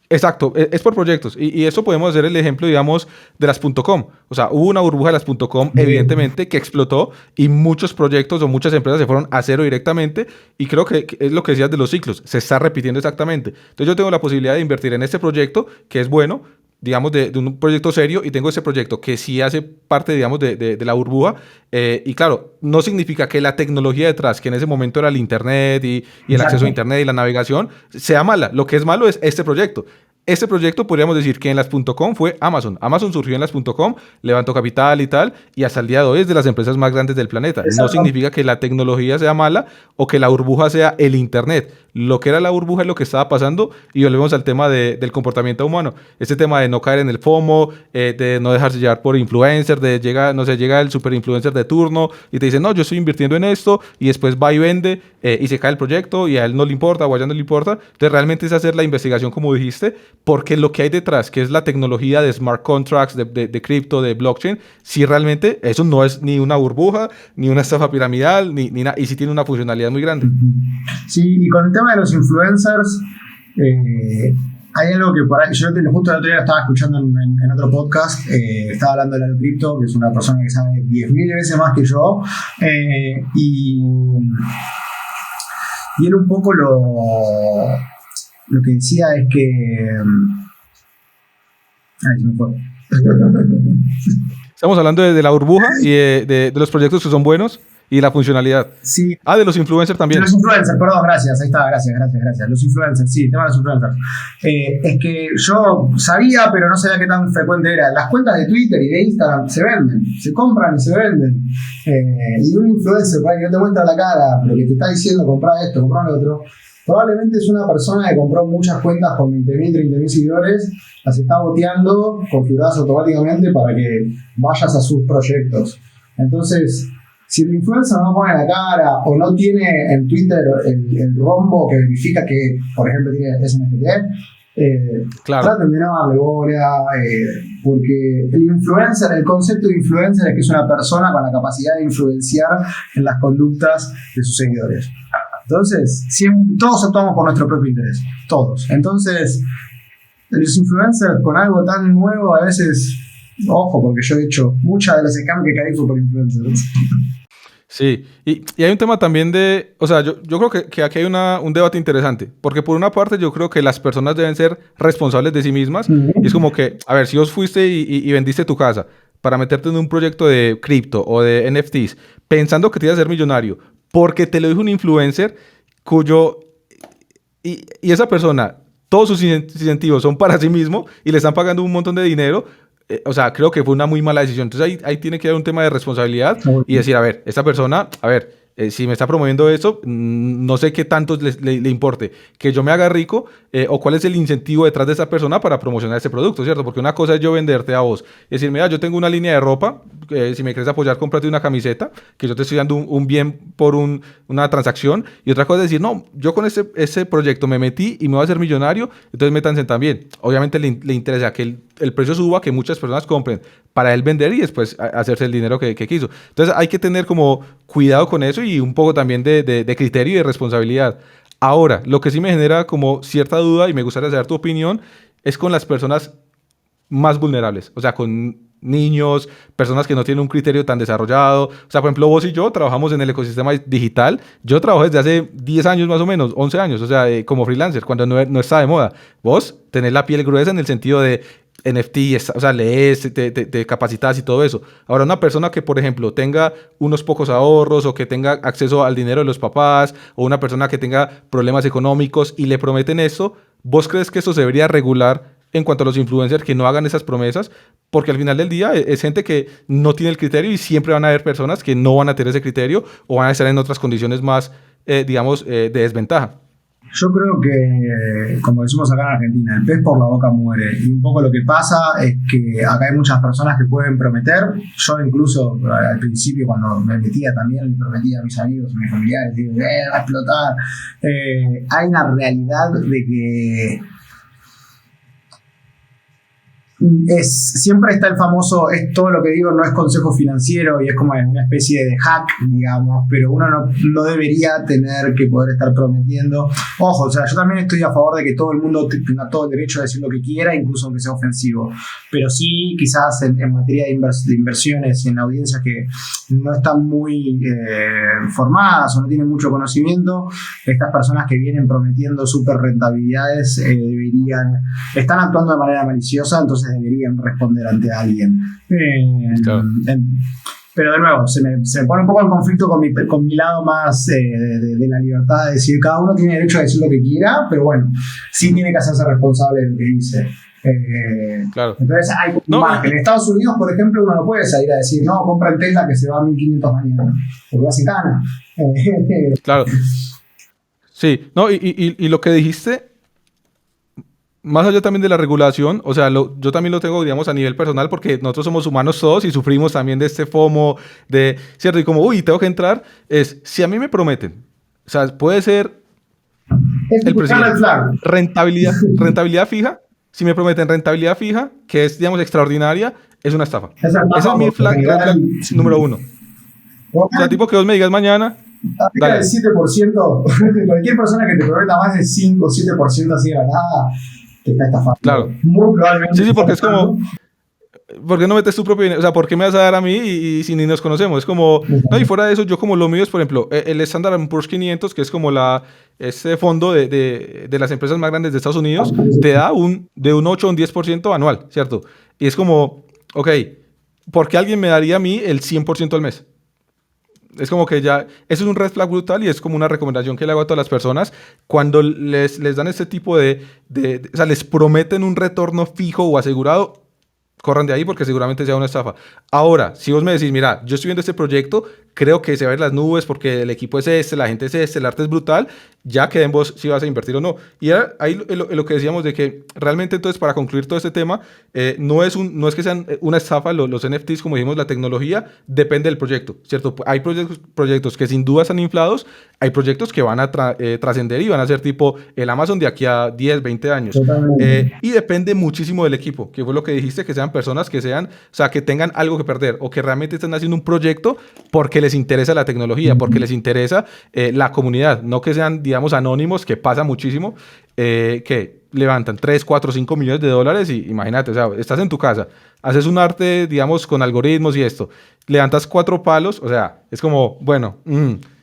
Exacto, es por proyectos. Y eso podemos hacer el ejemplo, digamos, de las .com. O sea, hubo una burbuja de las .com, evidentemente, que explotó y muchos proyectos o muchas empresas se fueron a cero directamente. Y creo que es lo que decías de los ciclos. Se está repitiendo exactamente. Entonces yo tengo la posibilidad de invertir en este proyecto, que es bueno, digamos, de un proyecto serio, y tengo ese proyecto que sí hace parte, digamos, de la burbuja. Y claro, no significa que la tecnología detrás, que en ese momento era el internet y el acceso a internet y la navegación, sea mala. Lo que es malo es este proyecto. Este proyecto podríamos decir que en las .com fue Amazon. Amazon surgió en las .com, levantó capital y tal, y hasta el día de hoy es de las empresas más grandes del planeta. Exacto. No significa que la tecnología sea mala o que la burbuja sea el Internet. Lo que era la burbuja es lo que estaba pasando, y volvemos al tema del comportamiento humano. Este tema de no caer en el FOMO, de no dejarse llevar por influencers, llega el super influencer de turno y te dice, no, yo estoy invirtiendo en esto, y después va y vende y se cae el proyecto y a él no le importa o a ella no le importa. Entonces realmente es hacer la investigación como dijiste, porque lo que hay detrás, que es la tecnología de smart contracts, de cripto, de blockchain, si realmente eso no es ni una burbuja, ni una estafa piramidal, ni nada, y sí tiene una funcionalidad muy grande. Sí, y con el tema de los influencers, hay algo que por ahí, yo justo el otro día lo estaba escuchando en otro podcast, estaba hablando de Lalo Crypto, que es una persona que sabe 10.000 veces más que yo, y él un poco lo que decía es que... Ay, se me fue. Estamos hablando de la burbuja y de los proyectos que son buenos y la funcionalidad. Sí. De los influencers también. De los influencers, perdón, gracias. Ahí está, gracias. Los influencers, sí, el tema de los influencers. Es que yo sabía, pero no sabía qué tan frecuente era. Las cuentas de Twitter y de Instagram se venden, se compran y se venden. Y un influencer, que no te muestra la cara, pero que te está diciendo comprar esto, comprar lo otro, probablemente es una persona que compró muchas cuentas con 20.000, 30.000 seguidores, las está boteando, configuradas automáticamente para que vayas a sus proyectos. Entonces, si el influencer no pone la cara o no tiene en Twitter el rombo que verifica que, por ejemplo, tiene NFT, claro, traten de no darle bola, porque el concepto de influencer es que es una persona con la capacidad de influenciar en las conductas de sus seguidores. Entonces, todos actuamos por nuestro propio interés, todos. Entonces, los influencers con algo tan nuevo a veces, ojo, porque yo he hecho muchas de las scams que caí fue por influencers. Sí, y hay un tema también o sea, yo creo que aquí hay un debate interesante, porque por una parte yo creo que las personas deben ser responsables de sí mismas, y es como que, a ver, si vos fuiste y vendiste tu casa para meterte en un proyecto de cripto o de NFTs, pensando que te ibas a ser millonario, porque te lo dijo un influencer y esa persona, todos sus incentivos son para sí mismo y le están pagando un montón de dinero. O sea, creo que fue una muy mala decisión. Entonces ahí tiene que haber un tema de responsabilidad y decir, a ver, esta persona, si me está promoviendo eso, no sé qué tanto le importe que yo me haga rico, o cuál es el incentivo detrás de esa persona para promocionar ese producto, ¿cierto? Porque una cosa es yo venderte a vos, decir, mira, yo tengo una línea de ropa, si me quieres apoyar, cómprate una camiseta, que yo te estoy dando un bien por una transacción, y otra cosa es decir, no, yo con ese proyecto me metí y me voy a hacer millonario, entonces métanse también. Obviamente le interesa que el precio suba, que muchas personas compren para él vender y después hacerse el dinero que quiso. Entonces hay que tener como cuidado con eso y un poco también de criterio y de responsabilidad. Ahora, lo que sí me genera como cierta duda y me gustaría saber tu opinión es con las personas más vulnerables, o sea, con niños, personas que no tienen un criterio tan desarrollado. O sea, por ejemplo, vos y yo trabajamos en el ecosistema digital. Yo trabajo desde hace 10 años más o menos, 11 años, o sea, como freelancer, cuando no está de moda. Vos tenés la piel gruesa en el sentido de NFT, o sea, lees, te capacitas y todo eso. Ahora, una persona que, por ejemplo, tenga unos pocos ahorros o que tenga acceso al dinero de los papás, o una persona que tenga problemas económicos y le prometen esto, ¿vos crees que eso se debería regular en cuanto a los influencers que no hagan esas promesas? Porque al final del día es gente que no tiene el criterio y siempre van a haber personas que no van a tener ese criterio o van a estar en otras condiciones más, digamos, de desventaja. Yo creo que, como decimos acá en Argentina, el pez por la boca muere. Y un poco lo que pasa es que acá hay muchas personas que pueden prometer. Yo incluso al principio, cuando me metía también, le prometía a mis amigos, a mis familiares, digo, va a explotar. Hay una realidad de que siempre está el famoso, es todo lo que digo, no es consejo financiero y es como una especie de hack, digamos, pero uno no debería tener que poder estar prometiendo. Ojo, o sea, yo también estoy a favor de que todo el mundo tenga todo el derecho a decir lo que quiera, incluso aunque sea ofensivo, pero sí, quizás en materia de inversiones y en audiencias que no están muy formadas o no tienen mucho conocimiento, estas personas que vienen prometiendo súper rentabilidades están actuando de manera maliciosa, entonces deberían responder ante alguien. Claro. Pero de nuevo, se me pone un poco en conflicto con mi lado más de la libertad de decir, cada uno tiene derecho a decir lo que quiera, pero bueno, sí tiene que hacerse responsable de lo que dice. Claro. Entonces hay un margen. En Estados Unidos, por ejemplo, uno no puede salir a decir, no, compra el Tesla que se va a 1.500 mañana, porque va a ser cana. Claro. Sí, no, y lo que dijiste, más allá también de la regulación, o sea, yo también lo tengo, digamos, a nivel personal, porque nosotros somos humanos todos y sufrimos también de este FOMO, ¿cierto? Y como, uy, tengo que entrar, si a mí me prometen, o sea, puede ser el presidente, rentabilidad fija, si me prometen rentabilidad fija, que es, digamos, extraordinaria, es una estafa. Esa es mi flag número uno. O sea, tipo que vos me digas mañana, aplica el 7%, cualquier persona que te prometa más del 5 o 7% así de la nada, te está estafando. Claro. Muy probablemente. Sí, porque es como, ¿por qué no metes tu propio dinero? O sea, ¿por qué me vas a dar a mí y si ni nos conocemos? Es como, no, y fuera de eso, yo como lo mío es, por ejemplo, el Standard & Poor's 500, que es como ese fondo de las empresas más grandes de Estados Unidos, te da de un 8 a un 10% anual, ¿cierto? Y es como, ok, ¿por qué alguien me daría a mí el 100% al mes? Es como que ya, eso es un red flag brutal y es como una recomendación que le hago a todas las personas cuando les dan este tipo o sea, les prometen un retorno fijo o asegurado, corran de ahí porque seguramente sea una estafa. Ahora, si vos me decís, mira, yo estoy viendo este proyecto, creo que se va a ver las nubes porque el equipo es la gente es el arte es brutal, ya queden vos si vas a invertir o no. Y ahí lo que decíamos de que realmente entonces para concluir todo este tema, no es que sean una estafa los NFTs, como dijimos, la tecnología depende del proyecto, ¿cierto? Hay proyectos que sin duda están inflados, hay proyectos que van a trascender y van a ser tipo el Amazon de aquí a 10, 20 años. Y depende muchísimo del equipo, que fue lo que dijiste, que sean personas que o sea, que tengan algo que perder o que realmente estén haciendo un proyecto porque les interesa la tecnología, porque les interesa la comunidad, no que sean, digamos, anónimos, que pasa muchísimo, que levantan 3, 4, 5 millones de dólares y imagínate, o sea, estás en tu casa, haces un arte, digamos, con algoritmos y esto, levantas 4 palos, o sea, es como, bueno,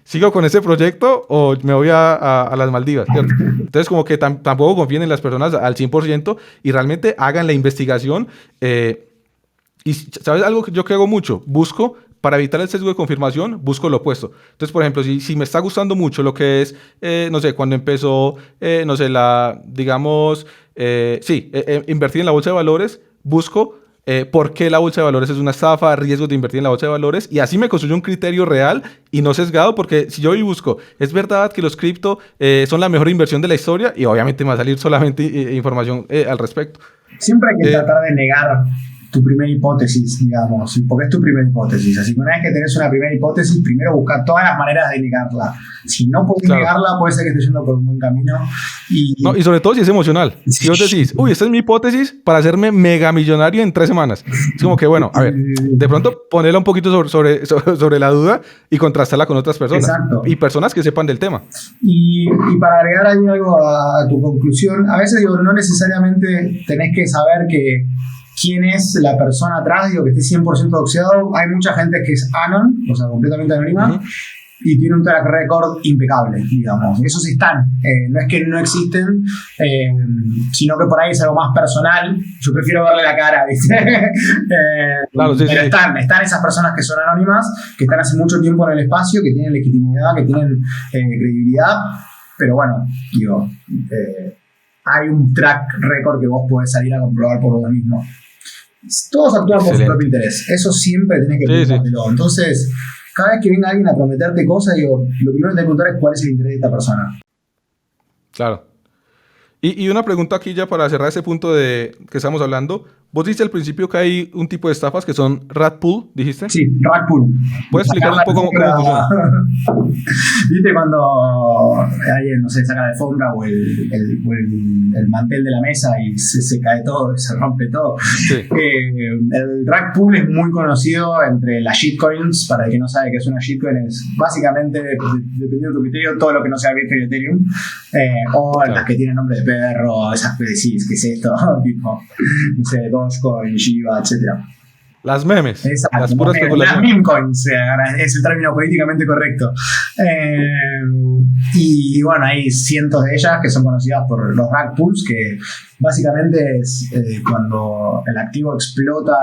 ¿sigo con ese proyecto o me voy a las Maldivas? ¿Cierto? Entonces, como que tampoco confíen en las personas al 100% y realmente hagan la investigación. Y, ¿sabes algo que yo hago mucho? Busco, para evitar el sesgo de confirmación, busco lo opuesto. Entonces, por ejemplo, si me está gustando mucho lo que es, no sé, cuando empezó, no sé, invertir en la bolsa de valores, busco por qué la bolsa de valores es una estafa, riesgos de invertir en la bolsa de valores, y así me construyo un criterio real y no sesgado, porque si yo hoy busco, ¿es verdad que los cripto son la mejor inversión de la historia? Y obviamente me va a salir solamente información al respecto. Siempre hay que tratar de negar tu primera hipótesis, digamos, porque es tu primera hipótesis. Así que una vez que tenés una primera hipótesis, primero buscar todas las maneras de negarla. Si no podés negarla, puede ser que estés yendo por un buen camino. Y sobre todo si es emocional. Si vos decís, uy, esta es mi hipótesis para hacerme mega millonario en 3 semanas. Es como que, bueno, a ver, de pronto ponerla un poquito sobre la duda y contrastarla con otras personas. Exacto. Y personas que sepan del tema. Y para agregar ahí algo a tu conclusión, a veces digo, no necesariamente tenés que saber quién es la persona atrás, digo, que esté 100% doxeado. Hay mucha gente que es anon, o sea, completamente anónima, y tiene un track record impecable, digamos. Esos están. No es que no existen, sino que por ahí es algo más personal. Yo prefiero verle la cara, ¿viste? Claro, sí, pero están esas personas que son anónimas, que están hace mucho tiempo en el espacio, que tienen legitimidad, que tienen credibilidad. Pero bueno, digo, hay un track record que vos podés salir a comprobar por vos mismo. Todos actúan por su propio interés. Eso siempre tenés que preguntártelo. Entonces, cada vez que venga alguien a prometerte cosas, digo, lo primero que tenés que preguntar es cuál es el interés de esta persona. Claro. Y una pregunta aquí ya para cerrar ese punto de que estamos hablando. Vos dijiste al principio que hay un tipo de estafas que son rug pull, ¿dijiste? Sí, rug pull. ¿Puedes explicar un poco cómo funciona? ¿Viste cuando alguien, no sé, saca la alfombra o el mantel de la mesa y se cae todo, se rompe todo? Sí. El rug pull es muy conocido entre las shitcoins. Para el que no sabe qué es una shitcoin, es básicamente, dependiendo de tu criterio, todo lo que no sea Bitcoin y Ethereum, o las que tienen nombre de perro, esas que decís, ¿qué es esto? Tipo, no sé, Dogecoin, Shiba, etc. Las memes, Exacto, las puras las especulaciones. meme coins es el término políticamente correcto. Y bueno, hay cientos de ellas que son conocidas por los rug pulls, que básicamente es cuando el activo explota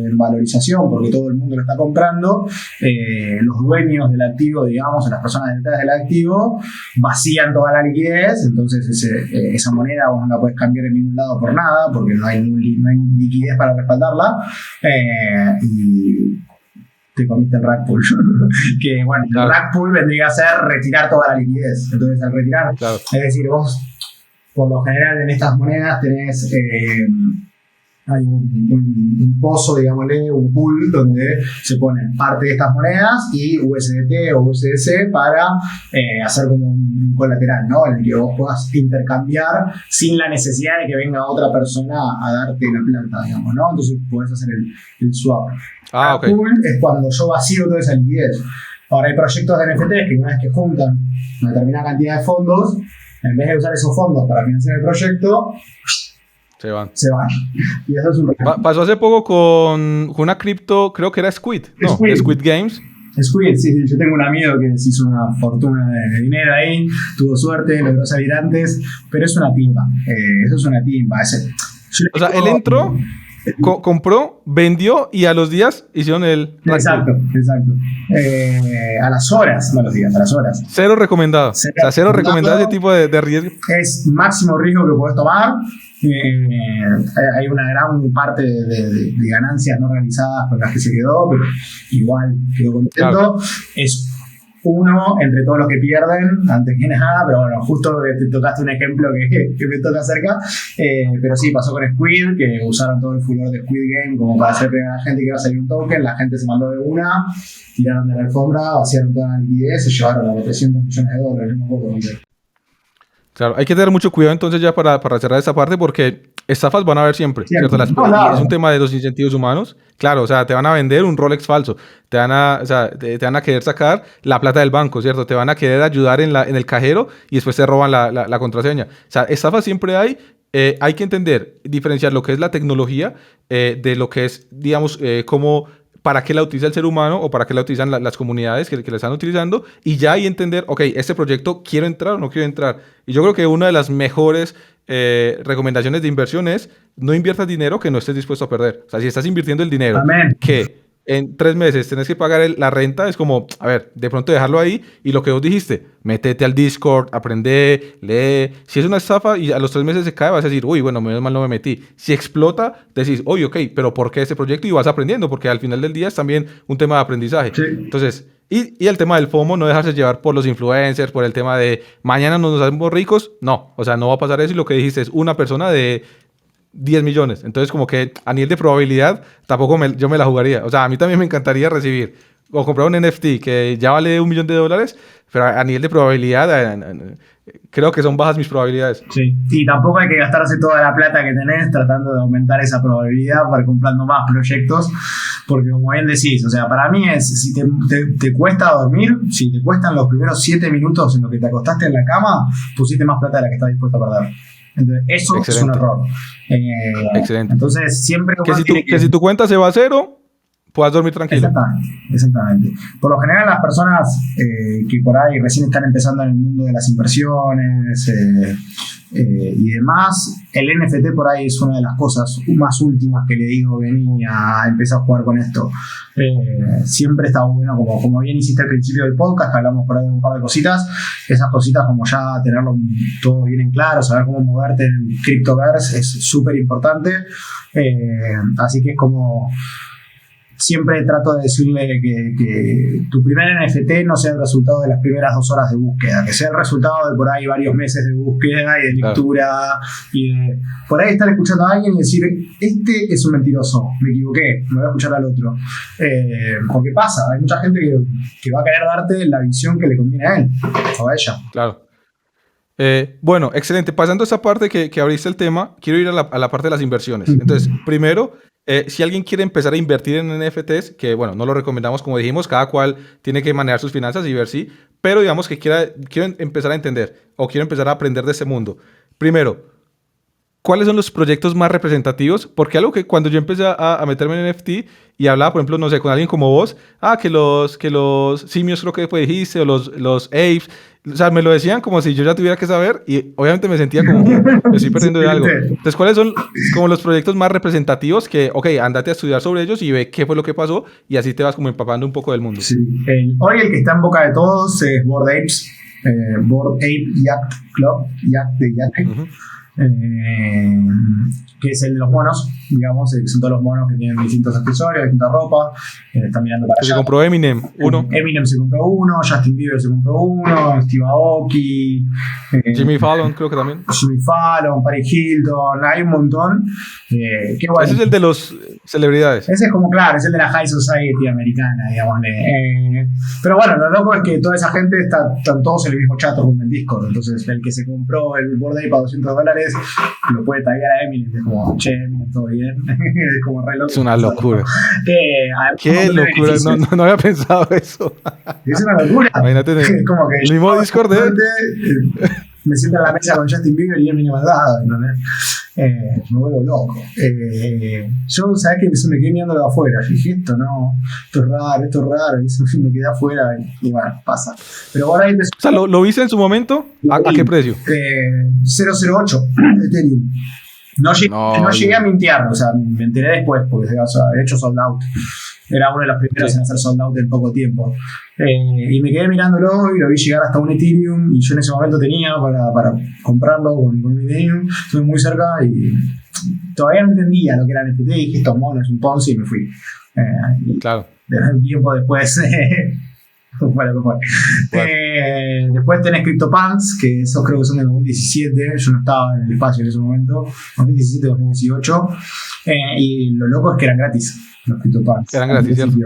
en valorización porque todo el mundo lo está comprando, los dueños del activo, digamos, las personas detrás del activo, vacían toda la liquidez, entonces esa moneda vos no la puedes cambiar en ningún lado por nada, porque no hay liquidez para respaldarla, y te comiste el rug pull. Que bueno, Claro. el rug pull vendría a ser retirar toda la liquidez. Entonces, al retirar, Claro. es decir, vos, por lo general, en estas monedas tenés. Hay un pozo, digámosle, un pool donde se ponen parte de estas monedas y USDT o USDC para hacer como un colateral, ¿no? En el que vos puedas intercambiar sin la necesidad de que venga otra persona a darte la plata, digamos, ¿no? Entonces podés hacer el swap. Ok. El pool es cuando yo vacío toda esa liquidez. Ahora hay proyectos de NFTs que una vez que juntan una determinada cantidad de fondos, en vez de usar esos fondos para financiar el proyecto, Se van. se van. Y eso es un Pasó hace poco con una cripto, creo que era Squid, ¿no? Squid. De Squid Games. Squid, sí, yo tengo un amigo que se hizo una fortuna de dinero ahí, tuvo suerte, logró salir antes, pero es una timba. Eso es una timba. O sea, él entró, compró, vendió y a los días hicieron el... Exacto. A las horas, no los días, a las horas. Cero recomendado. Cero O sea, cero recomendado recomendado. ese tipo de riesgo. Es máximo riesgo que podés tomar. Hay una gran parte de ganancias no realizadas con las que se quedó, pero igual quedó contento. Claro. Es uno entre todos los que pierden, antes que nada, pero bueno, justo te tocaste un ejemplo que me toca cerca. Pero sí, pasó con Squid, que usaron todo el furor de Squid Game como para hacer pegar a la gente que iba a salir un token, la gente se mandó de una, tiraron de la alfombra, vaciaron toda la liquidez, se llevaron a los $300 millones, no me acuerdo dónde. Claro, hay que tener mucho cuidado entonces ya para cerrar esta parte porque estafas van a haber siempre, Siempre. ¿cierto? No. Es un tema de los incentivos humanos. Claro, o sea, te van a vender un Rolex falso, te van a querer sacar la plata del banco, ¿cierto? Te van a querer ayudar en el cajero y después te roban la contraseña. O sea, estafas siempre hay. Hay que entender, diferenciar lo que es la tecnología de lo que es, digamos, para qué la utiliza el ser humano o para qué la utilizan las comunidades que la están utilizando y ya ahí entender, ok, este proyecto quiero entrar o no quiero entrar. Y yo creo que una de las mejores recomendaciones de inversión es no inviertas dinero que no estés dispuesto a perder. O sea, si estás invirtiendo el dinero Amén. que en 3 meses tenés que pagar la renta, es como, a ver, de pronto dejarlo ahí y lo que vos dijiste, métete al Discord, aprende, lee. Si es una estafa y a los 3 meses se cae, vas a decir, uy, bueno, menos mal no me metí. Si explota, decís, oye, ok, pero ¿por qué este proyecto? Y vas aprendiendo, porque al final del día es también un tema de aprendizaje. Sí. Entonces, y el tema del FOMO, no dejarse llevar por los influencers, por el tema de mañana nos hacemos ricos. No, o sea, no va a pasar eso y lo que dijiste es una persona de 10 millones. Entonces, como que a nivel de probabilidad, tampoco yo me la jugaría. O sea, a mí también me encantaría recibir o comprar un NFT que ya vale $1 millón, pero a nivel de probabilidad, creo que son bajas mis probabilidades. Sí. Y tampoco hay que gastarse toda la plata que tenés tratando de aumentar esa probabilidad para comprando más proyectos, porque como bien decís, o sea, para mí es, si te cuesta dormir, si te cuestan los primeros 7 minutos en lo que te acostaste en la cama, pusiste más plata de la que estás dispuesto a perder. Entonces, eso Excelente. es un error. Excelente. Entonces, siempre Que uno si, tiene que si tu cuenta se va a cero, puedas dormir tranquilo. Exactamente. Por lo general, las personas que por ahí recién están empezando en el mundo de las inversiones y demás, el NFT por ahí es una de las cosas más últimas que le digo, vení a empezar a jugar con esto. Siempre está bueno, como bien hiciste al principio del podcast, que hablamos por ahí de un par de cositas, esas cositas como ya tenerlo todo bien en claro, saber cómo moverte en el Cryptoverse es súper importante. Así que es como... Siempre trato de decirle que tu primer NFT no sea el resultado de las primeras 2 horas de búsqueda, que sea el resultado de por ahí varios meses de búsqueda y de lectura, y de por ahí estar escuchando a alguien y decir, este es un mentiroso, me equivoqué, me voy a escuchar al otro. Porque pasa, hay mucha gente que va a querer darte la visión que le conviene a él o a ella. Claro. Bueno, excelente. Pasando a esa parte que abriste el tema, quiero ir a la parte de las inversiones. Entonces, primero, si alguien quiere empezar a invertir en NFTs, que bueno, no lo recomendamos como dijimos, cada cual tiene que manejar sus finanzas y ver si, pero digamos que quiero empezar a entender o quiero empezar a aprender de ese mundo. Primero, ¿cuáles son los proyectos más representativos? Porque algo que cuando yo empecé a meterme en NFT y hablaba, por ejemplo, no sé, con alguien como vos, que los simios creo que fue dijiste, o los apes, o sea, me lo decían como si yo ya tuviera que saber y obviamente me sentía como, me estoy perdiendo de algo. Entonces, ¿cuáles son como los proyectos más representativos que, andate a estudiar sobre ellos y ve qué fue lo que pasó y así te vas como empapando un poco del mundo? Sí. Hoy el que está en boca de todos es Bored Apes, Bored Ape Yacht Club, Yacht de Yate. Uh-huh. Que es el de los monos, digamos, que son todos los monos que tienen distintos accesorios, distinta ropa, están mirando para Que allá. se compró Eminem, uno. Eminem se compró uno, Justin Bieber se compró uno, Steve Aoki, Jimmy Fallon creo que también. Jimmy Fallon, Paris Hilton, hay un montón. Qué bueno. Ese es el de los celebridades. Ese es como, claro, es el de la High Society americana, digamos. Pero bueno, lo loco es que toda esa gente están todos en el mismo chat con el Discord. Entonces, el que se compró el Bored Ape a $200 lo puede taggear a Eminem. Es como, che, Eminem, todo bien. Es como re loco. Es una locura. Qué un montón de locura. beneficios. No había pensado eso. Es una locura. Imagínate, Es como que el mismo Discord de me siento en la mesa con Justin Bieber y Eminem al lado, ¿entendés? Me vuelvo loco. Yo, ¿sabes qué? Me quedé mirando de afuera. Yo dije, esto es raro. Y me quedé afuera y bueno, pasa. Pero ahora ahí empezó. O sea, ¿lo viste en su momento? ¿A qué precio? 008 Ethereum. No llegué a mintear, o sea, me enteré después, porque de hecho sold out. Era uno de los primeros en hacer sold out en poco tiempo. Y me quedé mirándolo y lo vi llegar hasta un Ethereum. Y yo en ese momento tenía para comprarlo con un Ethereum. Estuve muy cerca y todavía no entendía lo que era NFT. Y dije, esto es mono, es un Ponzi, y me fui. Claro. Un tiempo después fue lo que fue. Después tenés CryptoPunks, que esos creo que son de 2017. Yo no estaba en el espacio en ese momento. 2017, 2018. Y lo loco es que eran gratis. Los CryptoPunks. Eran gratis, ¿cierto?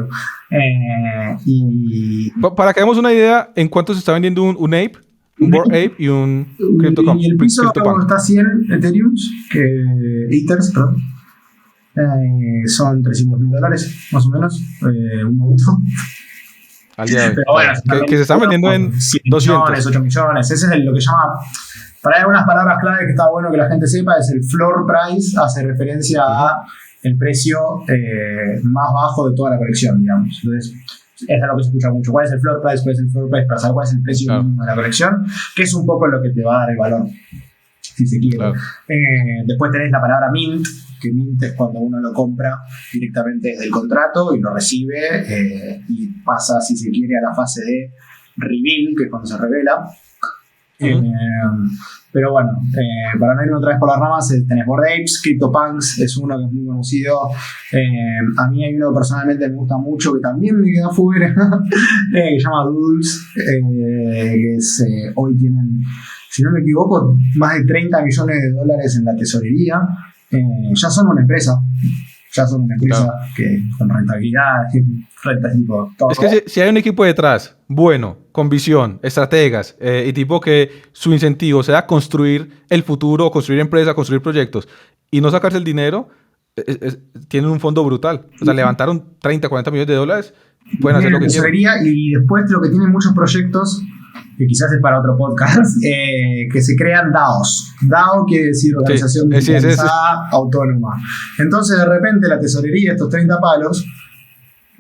Para que hagamos una idea, ¿en cuánto se está vendiendo un Ape? Un Bored Ape y un CryptoPunk. Y el piso está 100 Ethereums, Ethers, perdón. Son $300,000 más o menos, un momento. Al día de hoy. Pero bueno, que se están vendiendo en 200 millones, 8 millones. Ese es lo que llama. Para algunas palabras clave que está bueno que la gente sepa, es el floor price, hace referencia a el precio más bajo de toda la colección, digamos. Entonces, es algo que se escucha mucho. ¿Cuál es el floor price? ¿Cuál es el floor price? Para saber cuál es el precio mínimo de la colección, que es un poco lo que te va a dar el valor, si se quiere. Claro. Después tenés la palabra mint, que mint es cuando uno lo compra directamente desde el contrato y lo recibe y pasa, si se quiere, a la fase de reveal, que es cuando se revela. Pero bueno, para no irme otra vez por las ramas, tenés Bored Apes, CryptoPunks es uno que es muy conocido. A mí hay uno que personalmente me gusta mucho, que también me queda fuera, que se llama Doodles, que es, hoy tienen, si no me equivoco, más de $30 millones en la tesorería. Ya son una empresa. Claro. Que con rentabilidad, rentas tipo todo. Es que si hay un equipo detrás, bueno, con visión, estrategas, y tipo que su incentivo sea construir el futuro, construir empresas, construir proyectos, y no sacarse el dinero, tienen un fondo brutal. O sea, levantaron 30, 40 millones de dólares, pueden hacer lo que quieran. Y después lo que tienen muchos proyectos, que quizás es para otro podcast, que se crean DAOs. DAO quiere decir organización descentralizada autónoma. Entonces, de repente, la tesorería, estos 30 palos,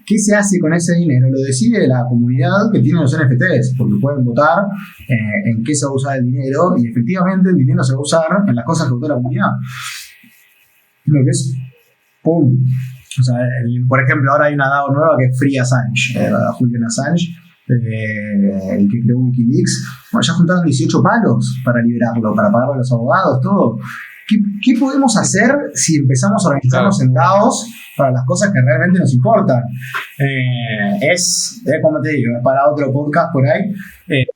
¿qué se hace con ese dinero? Lo decide la comunidad que tiene los NFTs, porque pueden votar en qué se va a usar el dinero, y efectivamente el dinero se va a usar en las cosas que votó la comunidad. Lo que es ¡pum! O sea, por ejemplo, ahora hay una DAO nueva que es Free Assange, Julian Assange, el que creó Wikileaks. Bueno, ya juntaron 18 palos para liberarlo, para pagarle a los abogados, todo. ¿Qué podemos hacer si empezamos a organizarnos en DAOs para las cosas que realmente nos importan? Como te digo, es para otro podcast por ahí.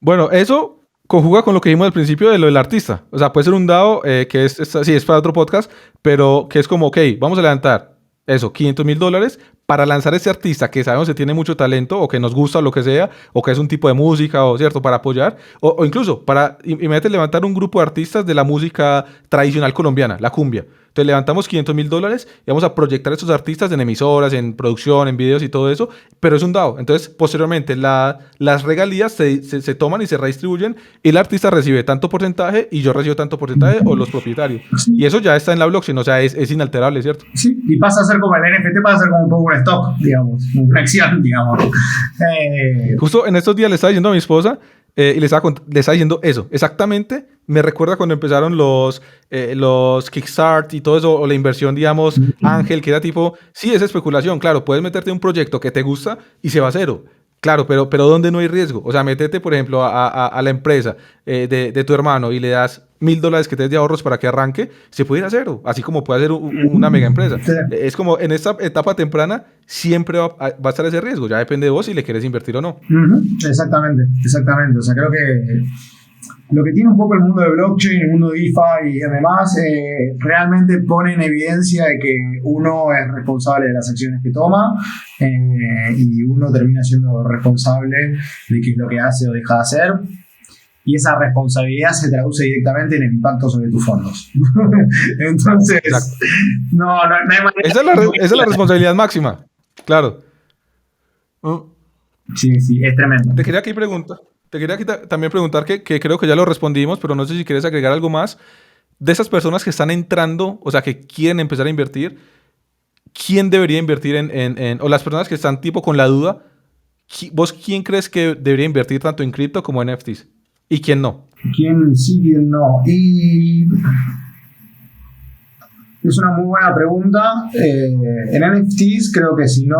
Bueno, eso conjuga con lo que dijimos al principio de lo del artista. O sea, puede ser un DAO que es para otro podcast, pero que es como, ok, vamos a levantar eso, $500,000, para lanzar ese artista que sabemos que tiene mucho talento o que nos gusta o lo que sea, o que es un tipo de música, o cierto, para apoyar, o incluso para, imagínate, levantar un grupo de artistas de la música tradicional colombiana, la cumbia. Entonces levantamos $500,000 y vamos a proyectar a estos artistas en emisoras, en producción, en videos y todo eso, pero es un DAO. Entonces, posteriormente, las regalías se toman y se redistribuyen y el artista recibe tanto porcentaje y yo recibo tanto porcentaje o los propietarios. Sí. Y eso ya está en la blockchain, o sea, es inalterable, ¿cierto? Sí, y pasa a ser como el NFT, pasa a ser como un poco un stock, digamos, una acción, digamos. Justo en estos días le estaba diciendo a mi esposa y le estaba diciendo eso, exactamente. Me recuerda cuando empezaron los Kickstart y todo eso, o la inversión, digamos, Ángel, que era tipo, sí, es especulación, claro, puedes meterte en un proyecto que te gusta y se va a cero. Claro, pero ¿dónde no hay riesgo? O sea, métete, por ejemplo, a la empresa de tu hermano y le das $1,000 que te des de ahorros para que arranque, se puede ir a cero, así como puede hacer una mega empresa. Sí. Es como en esta etapa temprana siempre va a estar ese riesgo, ya depende de vos si le quieres invertir o no. Exactamente. O sea, creo que lo que tiene un poco el mundo de blockchain, el mundo de DeFi y demás, realmente pone en evidencia de que uno es responsable de las acciones que toma y uno termina siendo responsable de qué es lo que hace o deja de hacer. Y esa responsabilidad se traduce directamente en el impacto sobre tus fondos. Entonces, no hay manera. Esa es la responsabilidad máxima, claro. Sí, es tremendo. Te quería también preguntar que creo que ya lo respondimos, pero no sé si quieres agregar algo más. De esas personas que están entrando, o sea, que quieren empezar a invertir, ¿quién debería invertir o las personas que están tipo con la duda, ¿vos quién crees que debería invertir tanto en cripto como en NFTs? ¿Y quién no? ¿Quién sí, quién no? Y es una muy buena pregunta. En NFTs creo que si no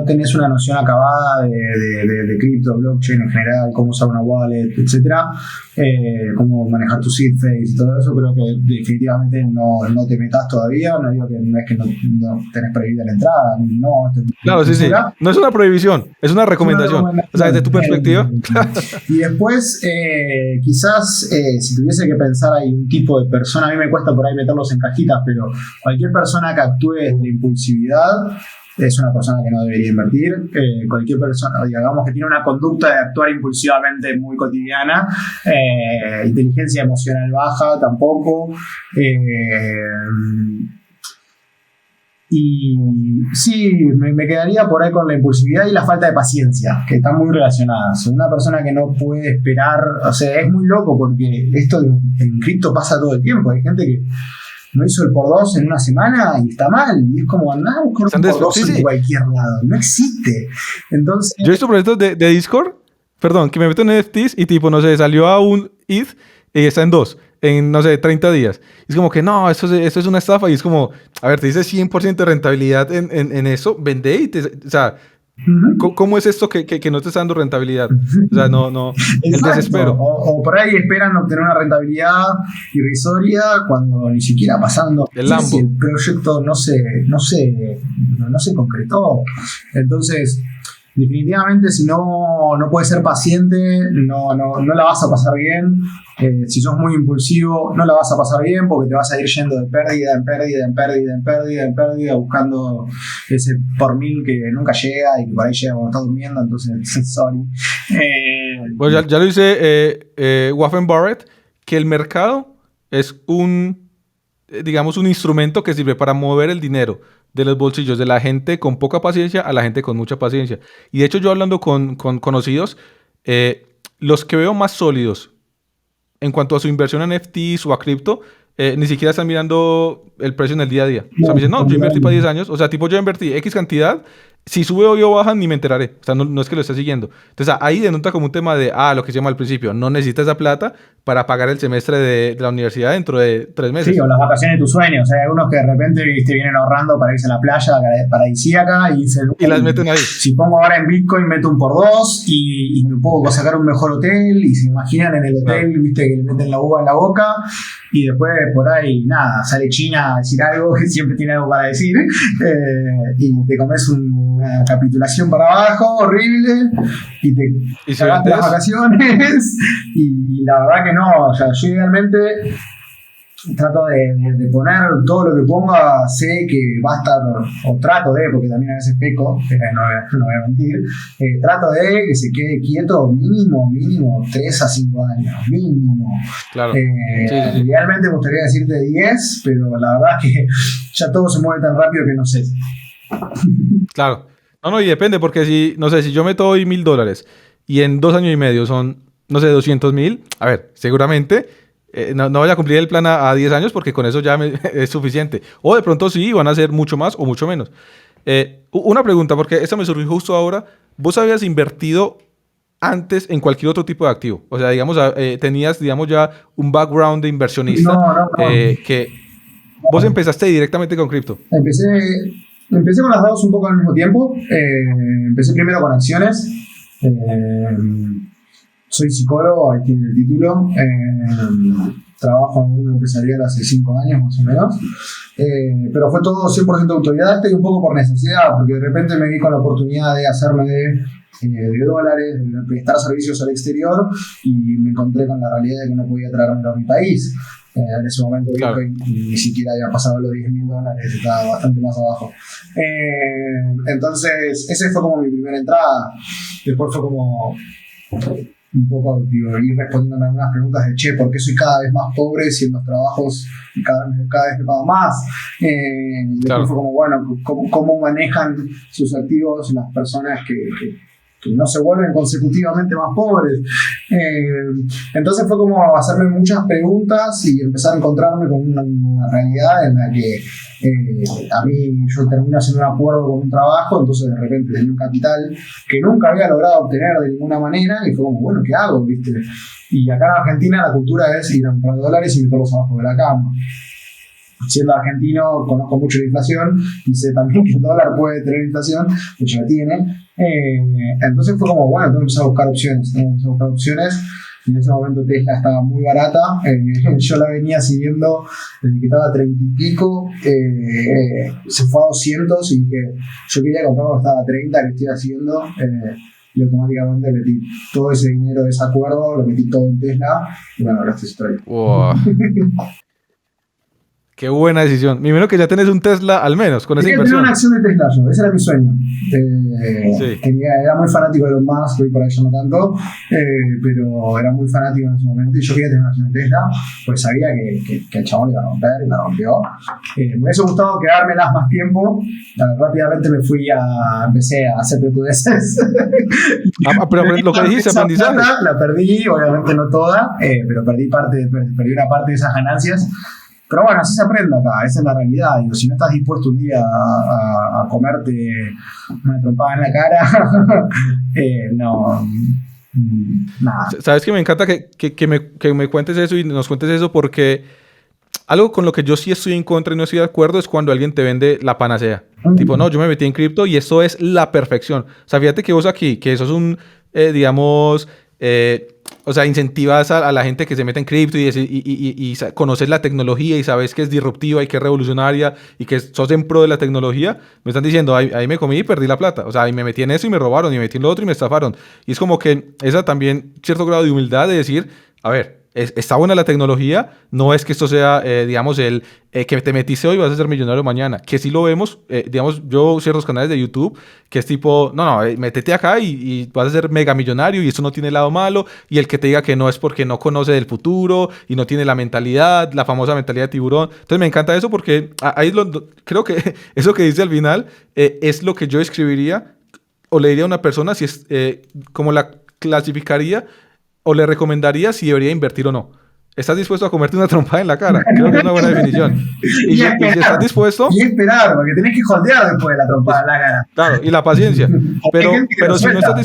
tenés una noción acabada de cripto, blockchain en general, cómo usar una wallet, etcétera, cómo manejar tu seed phrase y todo eso, creo que definitivamente no te metas todavía. No digo que no es que no tenés prohibida la entrada, no. Claro, sí. No es una prohibición, es una recomendación. O sea, desde tu perspectiva. Y después, quizás, si tuviese que pensar, hay un tipo de persona, a mí me cuesta por ahí meterlos en cajitas, pero cualquier persona que actúe desde impulsividad es una persona que no debería invertir. Cualquier persona, digamos, que tiene una conducta de actuar impulsivamente muy cotidiana, inteligencia emocional baja tampoco. Y sí, me quedaría por ahí con la impulsividad y la falta de paciencia, que están muy relacionadas. Una persona que no puede esperar, o sea, es muy loco porque esto en cripto pasa todo el tiempo. Hay gente que no hizo el por dos en una semana y está mal, y es como andar a buscar un por dos en cualquier lado, no existe. Entonces, yo he visto proyectos de Discord, perdón, que me meto en NFTs y tipo, no sé, salió a un ETH y está en 2, en, no sé, 30 días. Y es como que no, esto es una estafa, y es como, a ver, te dice 100% de rentabilidad en eso, vende y o sea, ¿cómo es esto que no te está dando rentabilidad? O sea, no, el desespero. O por ahí esperan obtener una rentabilidad irrisoria cuando ni siquiera pasando el Lambo. Si el proyecto no se concretó. Entonces, definitivamente, si no puedes ser paciente, no la vas a pasar bien. Si sos muy impulsivo, no la vas a pasar bien porque te vas a ir yendo de pérdida en pérdida, buscando ese por mil que nunca llega y que por ahí llega cuando estás durmiendo. Entonces, sorry. Pues ya lo dice Warren Buffett, que el mercado es un instrumento que sirve para mover el dinero de los bolsillos de la gente con poca paciencia a la gente con mucha paciencia. Y de hecho, yo hablando con conocidos, los que veo más sólidos en cuanto a su inversión en NFTs o a cripto, ni siquiera están mirando el precio en el día a día. O sea, me dicen, no, yo invertí para 10 años. O sea, tipo, yo invertí X cantidad. Si sube o baja, ni me enteraré. O sea, no es que lo esté siguiendo. Entonces, ahí denota como un tema de, lo que se llama al principio, no necesitas esa plata para pagar el semestre de la universidad dentro de 3 meses. Sí, o las vacaciones de tus sueños. O sea, hay algunos que de repente vienen ahorrando para irse a la playa paradisíaca y dicen, y las meten ahí. Si pongo ahora en Bitcoin, meto un por dos y me puedo sacar un mejor hotel. Y se imaginan en el hotel, viste, que le meten la uva en la boca. Y después por ahí, nada, sale China a decir algo, que siempre tiene algo para decir. Y te comes una capitulación para abajo, horrible, y te cagaste las vacaciones. Y la verdad que no, o sea, yo idealmente trato de poner todo lo que ponga, sé que va a estar, o trato de, porque también a veces peco, no voy a mentir, trato de que se quede quieto mínimo 3 a 5 años, mínimo. Claro. Idealmente me gustaría decirte 10, pero la verdad es que ya todo se mueve tan rápido que no sé. Claro. No, y depende, porque si yo meto hoy $1,000 y en 2 años y medio son, 200,000, a ver, seguramente no voy a cumplir el plan a 10 años porque con eso ya es suficiente. O de pronto sí, van a ser mucho más o mucho menos. Una pregunta, porque esta me surgió justo ahora. ¿Vos habías invertido antes en cualquier otro tipo de activo? O sea, digamos, tenías, digamos, ya un background de inversionista. No. Que vos empezaste directamente con cripto. Empecé con las dos un poco al mismo tiempo. Empecé primero con acciones. Soy psicólogo, ahí tiene el título. Trabajo en un mundo empresarial hace 5 años más o menos. Pero fue todo 100% autodidacta y un poco por necesidad, porque de repente me vi con la oportunidad de hacerme de dólares, de prestar servicios al exterior, y me encontré con la realidad de que no podía traérmelo a mi país. En ese momento claro, ni siquiera había pasado los $10,000, estaba bastante más abajo. Entonces, ese fue como mi primera entrada. Después fue como un poco ir respondiendo a algunas preguntas de ¿por qué soy cada vez más pobre si en los trabajos cada vez me pagan más? Después fue como, bueno, ¿cómo manejan sus activos las personas que no se vuelven consecutivamente más pobres? Entonces fue como hacerme muchas preguntas y empezar a encontrarme con una realidad en la que a mí yo termino haciendo un acuerdo con un trabajo, entonces de repente tenía un capital que nunca había logrado obtener de ninguna manera y fue como, bueno, ¿qué hago? ¿Viste? Y acá en Argentina la cultura es ir a comprar dólares y meterlos abajo de la cama. Siendo argentino, conozco mucho la inflación y sé también que el dólar puede tener inflación, de hecho la tiene. Entonces fue como, bueno, tengo que empezar a buscar opciones. Y en ese momento Tesla estaba muy barata. Yo la venía siguiendo desde que estaba a 30 y pico. Se fue a 200 y dije, yo quería comprar cuando estaba a 30, que estoy haciendo. Y automáticamente metí todo ese dinero de ese acuerdo, lo metí todo en Tesla. Y bueno, ahora esta historia. Wow. Qué buena decisión. Me imagino que ya tenés un Tesla al menos con esa inversión. Tenía una acción de Tesla yo, ese era mi sueño. Era muy fanático de Elon Musk, hoy por ahí yo no tanto, pero era muy fanático en ese momento y yo quería tener una acción de Tesla, pues sabía que el chabón iba a romper y la rompió. Me hubiese gustado quedármelas más tiempo. Rápidamente empecé a hacer pecudeces. Pero lo que dijiste, aprendizaje. La perdí, obviamente no toda, pero perdí una parte de esas ganancias. Pero bueno, así se aprende acá, esa es la realidad. Digo, si no estás dispuesto un día a comerte una trompada en la cara, nada. Sabes que me encanta que me cuentes eso y nos cuentes eso, porque algo con lo que yo sí estoy en contra y no estoy de acuerdo es cuando alguien te vende la panacea. Tipo, no, yo me metí en cripto y esto es la perfección. O sea, fíjate que vos aquí, que eso es un, o sea, incentivas a la gente que se mete en cripto y conoces la tecnología y sabes que es disruptiva y que es revolucionaria y que sos en pro de la tecnología. Me están diciendo, ahí me comí y perdí la plata. O sea, ahí me metí en eso y me robaron, y me metí en lo otro y me estafaron. Y es como que esa también, cierto grado de humildad de decir, a ver, está buena la tecnología, no es que esto sea, que te metiste hoy y vas a ser millonario mañana, que sí lo vemos, yo ciertos canales de YouTube, que es tipo, métete acá y vas a ser mega millonario y eso no tiene lado malo, y el que te diga que no es porque no conoce del futuro y no tiene la mentalidad, la famosa mentalidad de tiburón. Entonces me encanta eso porque ahí creo que eso que dice al final es lo que yo escribiría o le diría a una persona si es, como la clasificaría o le recomendaría si debería invertir o no. ¿Estás dispuesto a comerte una trompada en la cara? Creo que es una buena definición. Y si estás dispuesto... Y esperar, porque tenés que holdear después de la trompada en la cara. Claro, y la paciencia. Pero si no estás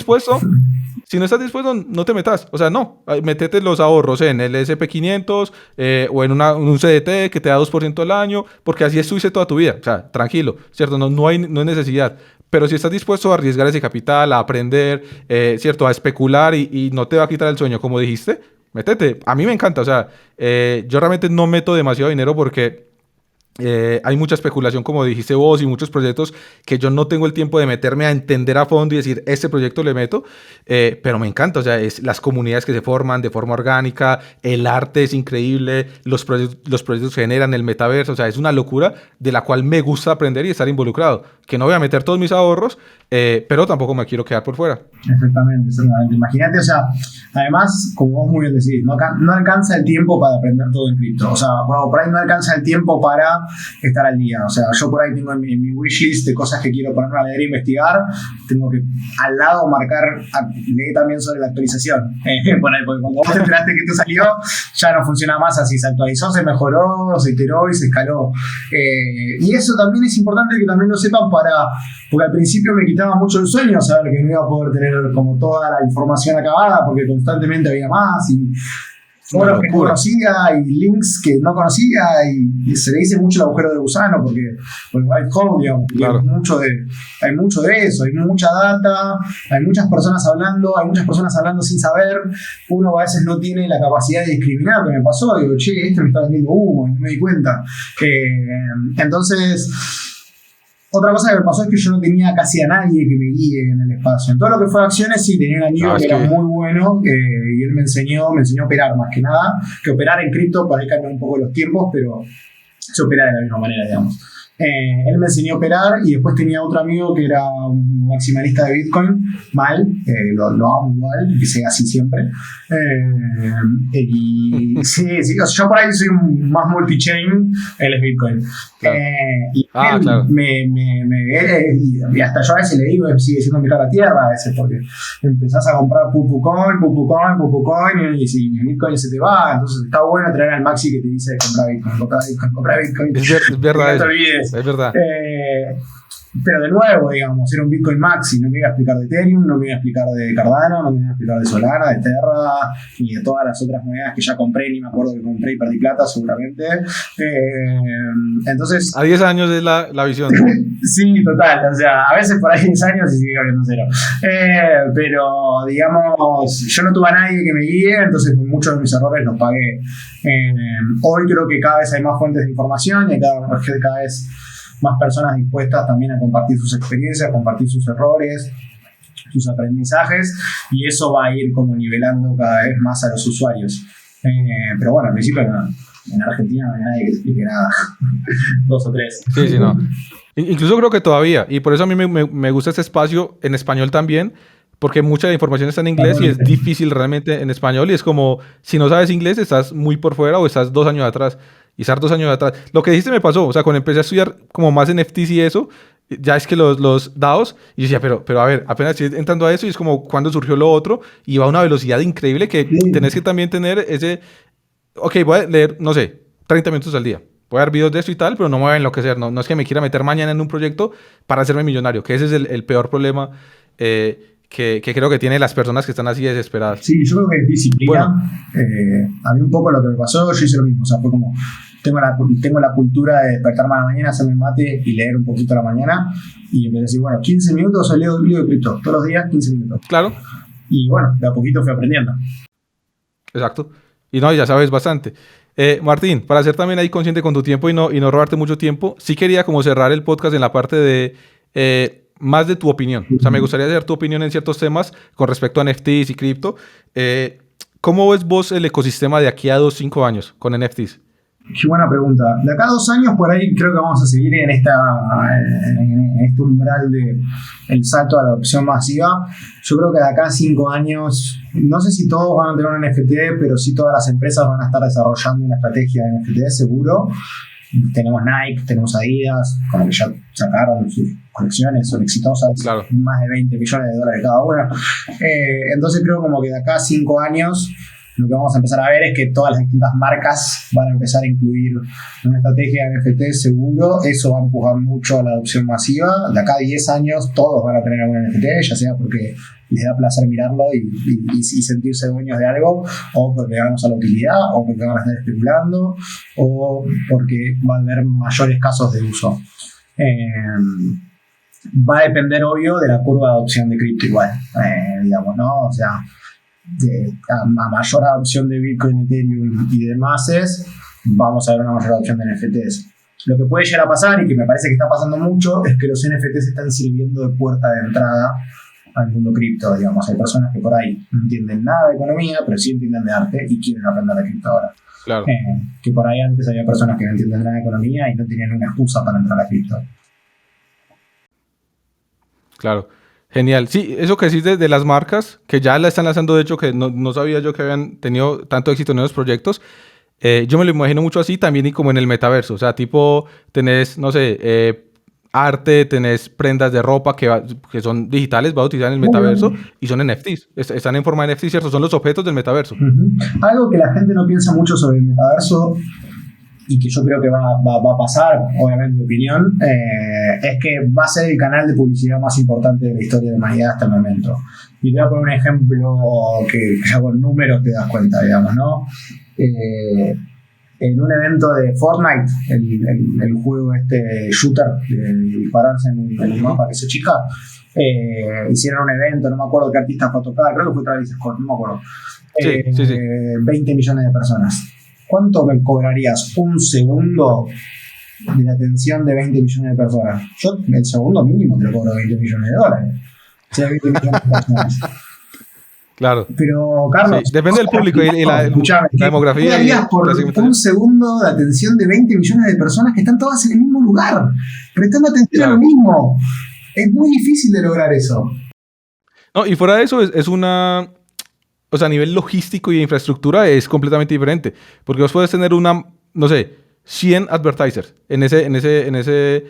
dispuesto, no te metas. O sea, no. Métete los ahorros en el SP500 o en un CDT que te da 2% al año, porque así estuviste toda tu vida. O sea, tranquilo, ¿cierto? No hay necesidad. Pero si estás dispuesto a arriesgar ese capital, a aprender, ¿cierto? A especular y no te va a quitar el sueño, como dijiste, métete. A mí me encanta. O sea, yo realmente no meto demasiado dinero porque Hay mucha especulación, como dijiste vos, y muchos proyectos que yo no tengo el tiempo de meterme a entender a fondo y decir, este proyecto le meto, pero me encanta, o sea, es las comunidades que se forman de forma orgánica, el arte es increíble, los proyectos se generan, el metaverso, o sea, es una locura de la cual me gusta aprender y estar involucrado, que no voy a meter todos mis ahorros, pero tampoco me quiero quedar por fuera. Exactamente. Imagínate, o sea, además, como vos muy bien decís, no alcanza el tiempo para aprender todo en cripto. O sea, por ahí no alcanza el tiempo para estar al día. O sea, yo por ahí tengo en mi wishlist de cosas que quiero ponerme a leer e investigar. Tengo que al lado marcar, leer también sobre la actualización. Por ahí, porque cuando vos te enteraste que esto salió, ya no funciona más así. Se actualizó, se mejoró, se iteró y se escaló. Y eso también es importante que también lo sepan porque al principio me quitaba mucho el sueño saber que no iba a poder tener como toda la información acabada porque constantemente había más y foros que no conocía y links que no conocía y se le dice mucho el agujero de gusano porque el white hole, digamos, claro. Hay mucho de eso, hay mucha data, hay muchas personas hablando sin saber. Uno a veces no tiene la capacidad de discriminar, que me pasó, digo, che, este me está vendiendo humo y no me di cuenta. Entonces, otra cosa que me pasó es que yo no tenía casi a nadie que me guíe en el espacio. En todo lo que fue acciones, sí, tenía un amigo que era muy bueno y él me enseñó a operar más que nada. Que operar en cripto, por ahí cambian un poco los tiempos, pero se opera de la misma manera, digamos. Él me enseñó a operar y después tenía otro amigo que era un maximalista de Bitcoin, lo amo igual, que sea así siempre. Y sí, o sea, yo por ahí soy más multi-chain, él es Bitcoin. Claro. Y él claro. Y hasta yo a veces le digo, sigue siendo mi cara tierra a veces, porque empezás a comprar pupucoin, y si Bitcoin se te va, entonces está bueno traer al Maxi que te dice compra Bitcoin. Es verdad. No te olvides. Es verdad. Pero de nuevo, digamos, era un Bitcoin Maxi, no me iba a explicar de Ethereum, no me iba a explicar de Cardano, no me iba a explicar de Solana, de Terra, ni de todas las otras monedas que ya compré, ni me acuerdo que compré y perdí plata seguramente. Entonces... A 10 años es la visión. Sí, total, o sea, a veces por ahí 10 años y sigue habiendo cero. Pero, digamos, yo no tuve a nadie que me guíe, entonces muchos de mis errores los pagué. Hoy creo que cada vez hay más fuentes de información y hay cada vez más personas dispuestas también a compartir sus experiencias, a compartir sus errores, sus aprendizajes, y eso va a ir como nivelando cada vez más a los usuarios. Pero bueno, al principio en Argentina no hay nadie que te explique nada. 2 o 3. Sí, no. Incluso creo que todavía, y por eso a mí me gusta este espacio en español también, porque mucha de la información está en inglés y es difícil realmente en español, y es como, si no sabes inglés, estás muy por fuera o estás 2 años atrás. Y estar 2 años atrás. Lo que dijiste me pasó. O sea, cuando empecé a estudiar como más NFTs y eso, ya es que los DAOs, y yo decía, pero a ver, apenas estoy entrando a eso y es como cuando surgió lo otro y va a una velocidad increíble que tenés que también tener ese... Ok, voy a leer, no sé, 30 minutos al día. Voy a ver videos de esto y tal, pero no me voy a enloquecer. No es que me quiera meter mañana en un proyecto para hacerme millonario, que ese es el peor problema que creo que tienen las personas que están así desesperadas. Sí, yo creo que es disciplina. Bueno. A mí un poco lo que me pasó, yo hice lo mismo. O sea, fue como, tengo la cultura de despertarme a la mañana, hacerme el mate y leer un poquito a la mañana. Y empecé a decir, bueno, 15 minutos leo un libro de cripto. Todos los días, 15 minutos. Claro. Y bueno, de a poquito fui aprendiendo. Exacto. Y no, ya sabes bastante. Martín, para ser también ahí consciente con tu tiempo y no robarte mucho tiempo, sí quería como cerrar el podcast en la parte de... más de tu opinión. O sea, me gustaría saber tu opinión en ciertos temas con respecto a NFTs y cripto. ¿Cómo ves vos el ecosistema de aquí a 2-5 años con NFTs? Qué buena pregunta. De acá a 2 años, por ahí creo que vamos a seguir en este umbral de el salto a la adopción masiva. Yo creo que de acá a 5 años, no sé si todos van a tener un NFT, pero sí todas las empresas van a estar desarrollando una estrategia de NFT, seguro. Tenemos Nike, tenemos Adidas, como que ya sacaron sus colecciones, son exitosas, claro. Más de 20 millones de dólares cada una. Entonces creo como que de acá a 5 años lo que vamos a empezar a ver es que todas las distintas marcas van a empezar a incluir una estrategia de NFT seguro. Eso va a empujar mucho a la adopción masiva. De acá a 10 años todos van a tener algún NFT, ya sea porque les da placer mirarlo y sentirse dueños de algo, o porque vamos a la utilidad, o porque van a estar especulando, o porque van a haber mayores casos de uso. Va a depender, obvio, de la curva de adopción de cripto igual, digamos, ¿no? O sea, a mayor adopción de Bitcoin, Ethereum y demás, vamos a ver una mayor adopción de NFTs. Lo que puede llegar a pasar, y que me parece que está pasando mucho, es que los NFTs están sirviendo de puerta de entrada al mundo cripto, digamos. Hay personas que por ahí no entienden nada de economía, pero sí entienden de arte y quieren aprender de cripto ahora. Claro. Que por ahí antes había personas que no entienden nada de economía y no tenían una excusa para entrar a cripto. Claro. Genial. Sí, eso que decís de las marcas, que ya la están lanzando, de hecho, que no sabía yo que habían tenido tanto éxito en esos proyectos. Yo me lo imagino mucho así también y como en el metaverso. O sea, tipo, tenés, no sé, arte, tenés prendas de ropa que son digitales, va a utilizar en el metaverso y son NFTs. Están en forma de NFT, ¿cierto? Son los objetos del metaverso. Algo que la gente no piensa mucho sobre el metaverso y que yo creo que va a pasar, obviamente mi opinión, es que va a ser el canal de publicidad más importante de la historia de la humanidad hasta el momento. Y te voy a poner un ejemplo que ya con números te das cuenta, digamos, ¿no? En un evento de Fortnite, el juego shooter, de dispararse en un mapa que se chica, hicieron un evento, no me acuerdo qué artista fue a tocar, creo que fue Travis Scott, no me acuerdo. Sí. 20 millones de personas. ¿Cuánto me cobrarías un segundo de la atención de 20 millones de personas? Yo, el segundo mínimo, te lo cobro $20 millones. O sea, 20 millones de personas. Claro. Pero, Carlos... Sí, depende del público y la demografía. ¿Qué harías por un segundo de atención de 20 millones de personas que están todas en el mismo lugar, prestando atención a lo mismo? Es muy difícil de lograr eso. No, y fuera de eso es una... O sea, a nivel logístico y de infraestructura es completamente diferente. Porque vos puedes tener no sé, 100 advertisers en ese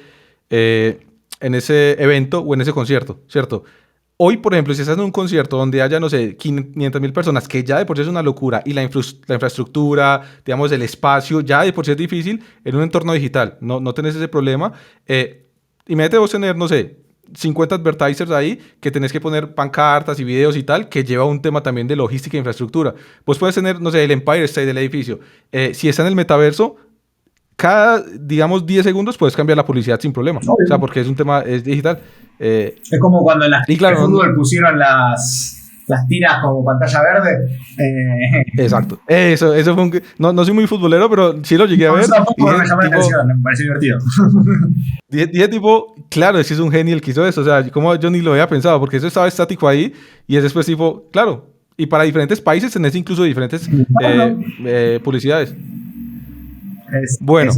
evento o en ese concierto, ¿cierto? Hoy, por ejemplo, si estás en un concierto donde haya, no sé, 500,000 personas, que ya de por sí es una locura, y la infraestructura, digamos, el espacio, ya de por sí es difícil, en un entorno digital, no tenés ese problema. Imagínate vos tener, no sé, 50 advertisers ahí, que tenés que poner pancartas y videos y tal, que lleva un tema también de logística e infraestructura. Pues puedes tener, no sé, el Empire State del edificio. Si está en el metaverso, cada, digamos, 10 segundos puedes cambiar la publicidad sin problema. O sea, porque es un tema, es digital. Es como cuando en el fútbol pusieron las tiras como pantalla verde. Exacto. Eso fue no soy muy futbolero, pero sí lo llegué a ver. Tampoco me llamó la atención, me pareció divertido. Dije tipo, claro, es un genio el que hizo eso. O sea, como yo ni lo había pensado, porque eso estaba estático ahí y es después tipo, claro. Y para diferentes países tenés incluso diferentes publicidades. Bueno,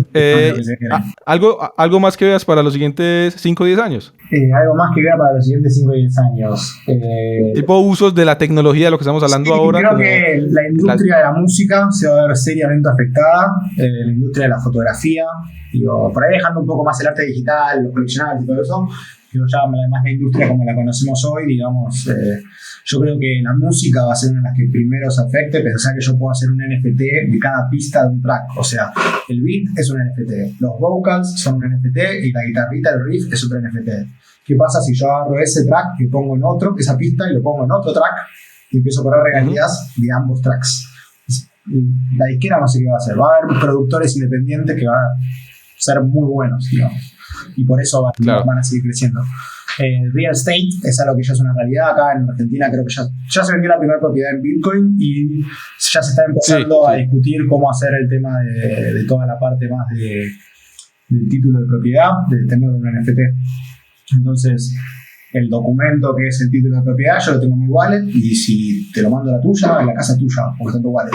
¿algo más que veas para los siguientes 5 o 10 años? Algo más que vea para los siguientes 5 o 10 años. Tipo usos de la tecnología, de lo que estamos hablando ahora. Creo que la industria de la música se va a ver seriamente afectada, la industria de la fotografía, digo, por ahí dejando un poco más el arte digital, los coleccionables y todo eso. Digo, ya además la industria como la conocemos hoy, digamos, yo creo que la música va a ser una de las que primero se afecte. Pensar que yo puedo hacer un NFT de cada pista de un track, o sea, el beat es un NFT, los vocals son un NFT y la guitarrita, el riff es otro NFT. ¿Qué pasa si yo agarro ese track y pongo en otro, esa pista y lo pongo en otro track y empiezo a cobrar regalías de ambos tracks? La disquera no sé qué va a hacer, va a haber productores independientes que van a ser muy buenos, digamos, y por eso van a seguir creciendo. El real estate es algo que ya es una realidad. Acá en Argentina creo que ya se vendió la primera propiedad en Bitcoin y ya se está empezando a discutir cómo hacer el tema de toda la parte más del título de propiedad, de tener un NFT. Entonces, el documento que es el título de propiedad yo lo tengo en mi wallet y si te lo mando a la tuya, en la casa tuya, porque está en tu wallet.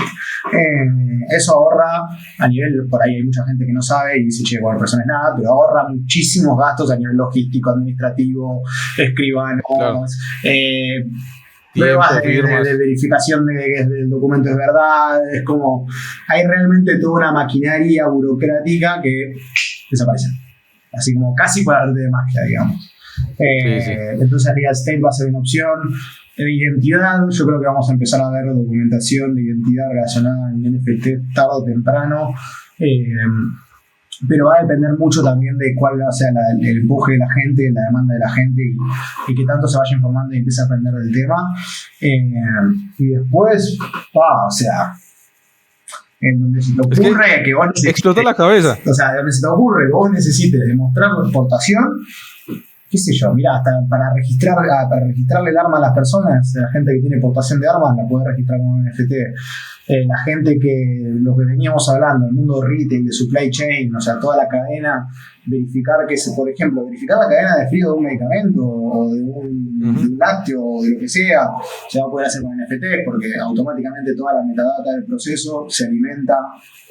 Eso ahorra a nivel, por ahí hay mucha gente que no sabe y dice, che, bueno, persona es nada, pero ahorra muchísimos gastos a nivel logístico, administrativo, escribanos, pruebas de verificación de que el documento es verdad. Es como, hay realmente toda una maquinaria burocrática que desaparece. Así como casi por arte de magia, digamos. Entonces real estate va a ser una opción. De identidad, yo creo que vamos a empezar a ver documentación de identidad relacionada en NFT tarde o temprano, pero va a depender mucho también de cuál sea el empuje de la gente, la demanda de la gente y que tanto se vaya informando y empiece a aprender del tema. Y después, o sea, en donde se te ocurre que vos necesites, explota la cabeza. O sea, donde se te ocurre que vos necesites demostrar tu exportación, qué sé yo, mira, hasta para registrarle el arma a las personas, la gente que tiene portación de armas la puede registrar con un NFT. La gente lo que veníamos hablando, el mundo de retail, de supply chain, o sea, toda la cadena, por ejemplo, verificar la cadena de frío de un medicamento o de un lácteo o de lo que sea, se va a poder hacer con NFT porque automáticamente toda la metadata del proceso se alimenta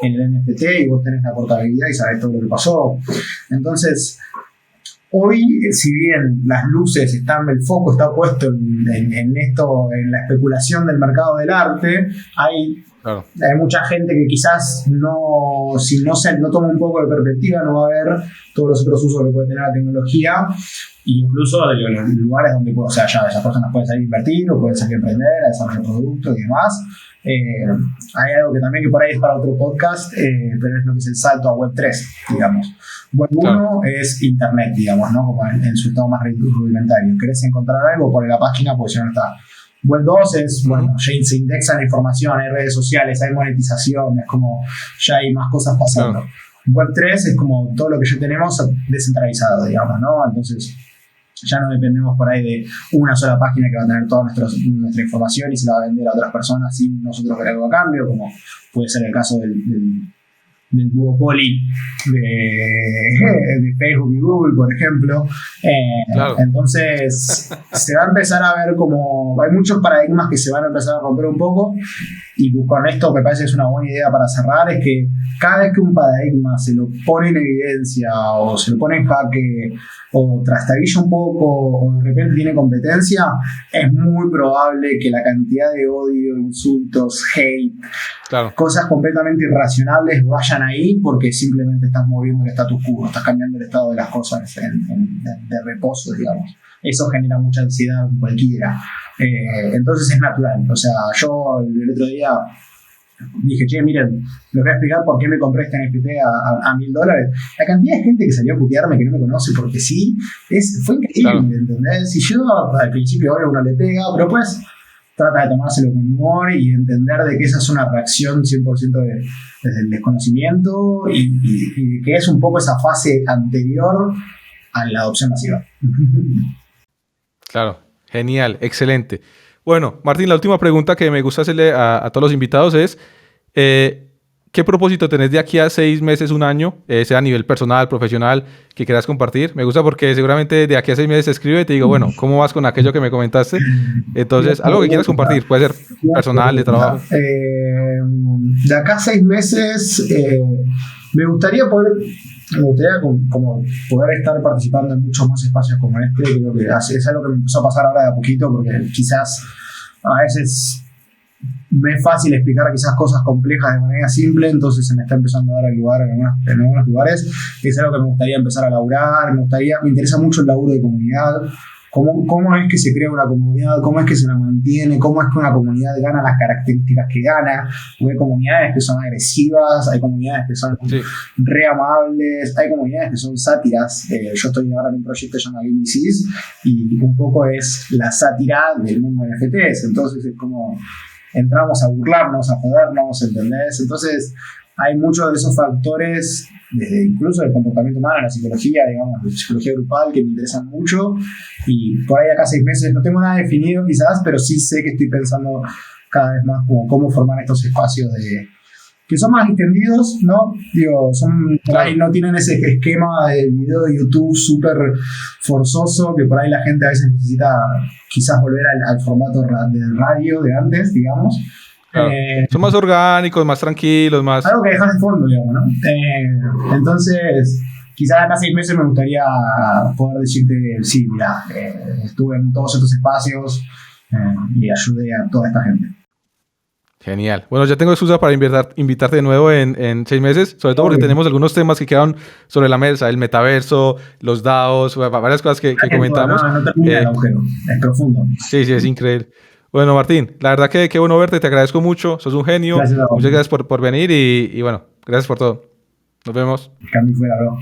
en el NFT y vos tenés la portabilidad y sabés todo lo que pasó. Entonces, hoy, si bien las luces el foco está puesto en esto, en la especulación del mercado del arte, hay mucha gente que quizás si no toma un poco de perspectiva, no va a ver todos los otros usos que puede tener la tecnología, incluso de los lugares donde ya esas personas pueden salir a invertir o pueden salir a emprender, a desarrollar productos y demás. Hay algo que también que por ahí es para otro podcast, pero es lo que es el salto a Web3, digamos. Web 1 es Internet, digamos, ¿no? Como en su estado más rudimentario. ¿Querés encontrar algo? Por la página, pues ya no está. Web 2 es, bueno, ya se indexa la información, hay redes sociales, hay monetización, es como ya hay más cosas pasando. Web 3 es como todo lo que ya tenemos descentralizado, digamos, ¿no? Entonces ya no dependemos por ahí de una sola página que va a tener toda nuestra información y se la va a vender a otras personas sin nosotros querer algo a cambio, como puede ser el caso del duopoly de Facebook y Google, por ejemplo. Entonces se va a empezar a ver como hay muchos paradigmas que se van a empezar a romper un poco, y con esto me parece que es una buena idea para cerrar, es que cada vez que un paradigma se lo pone en evidencia o se lo pone en jaque o trastabilla un poco o de repente tiene competencia, es muy probable que la cantidad de odio, insultos, hate, cosas completamente irracionables vayan ahí, porque simplemente estás moviendo el status quo, estás cambiando el estado de las cosas de reposo, digamos. Eso genera mucha ansiedad en cualquiera. Entonces es natural. O sea, yo el otro día dije, che, miren, les voy a explicar por qué me compré este NFT a $1,000. La cantidad de gente que salió a putearme que no me conoce porque sí, fue increíble, ¿entendés? Y yo al principio obvio uno le pega, pero pues trata de tomárselo con humor y entender de que esa es una reacción 100% desde el desconocimiento y que es un poco esa fase anterior a la adopción masiva. Claro, genial, excelente. Bueno, Martín, la última pregunta que me gusta hacerle a todos los invitados es ¿qué propósito tenés de aquí a 6 meses, un año, sea a nivel personal, profesional, que quieras compartir? Me gusta porque seguramente de aquí a 6 meses te escribo y te digo, bueno, ¿cómo vas con aquello que me comentaste? Entonces, algo que quieras compartir, puede ser personal, de trabajo. De acá a 6 meses me gustaría como poder estar participando en muchos más espacios como este. Creo que es algo que me empezó a pasar ahora de a poquito, porque quizás a veces me es fácil explicar quizás cosas complejas de manera simple, entonces se me está empezando a dar el lugar en algunos lugares. Es algo que me gustaría empezar a laburar, me interesa mucho el laburo de comunidad. ¿Cómo es que se crea una comunidad? ¿Cómo es que se la mantiene? ¿Cómo es que una comunidad gana las características que gana? Hay comunidades que son agresivas, hay comunidades que son re amables, hay comunidades que son sátiras. Yo estoy ahora en un proyecto que se llama GameDCs y un poco es la sátira del mundo de NFTs. Entonces es como entramos a burlarnos, a jodernos, ¿entendés? Entonces hay muchos de esos factores, desde incluso del comportamiento humano, la psicología, digamos, la psicología grupal, que me interesan mucho, y por ahí acá 6 meses no tengo nada definido quizás, pero sí sé que estoy pensando cada vez más como cómo formar estos espacios que son más distendidos, ¿no? Digo, por ahí no tienen ese esquema de video de YouTube súper forzoso, que por ahí la gente a veces necesita quizás volver al formato de radio de antes, digamos. Claro. Son más orgánicos, más tranquilos, más... Algo que dejas de fondo, digamos, ¿no? Entonces, quizás acá 6 meses me gustaría poder decirte, sí, mira, estuve en todos estos espacios y ayudé a toda esta gente. Genial. Bueno, ya tengo excusa para invitarte de nuevo en 6 meses, sobre todo porque tenemos algunos temas que quedaron sobre la mesa, el metaverso, los DAOs, varias cosas que comentamos. No termina el agujero, es profundo. Sí, es increíble. Bueno, Martín, la verdad que qué bueno verte, te agradezco mucho, sos un genio. Muchas gracias por venir y bueno, gracias por todo. Nos vemos. Que a mí fuera, bro.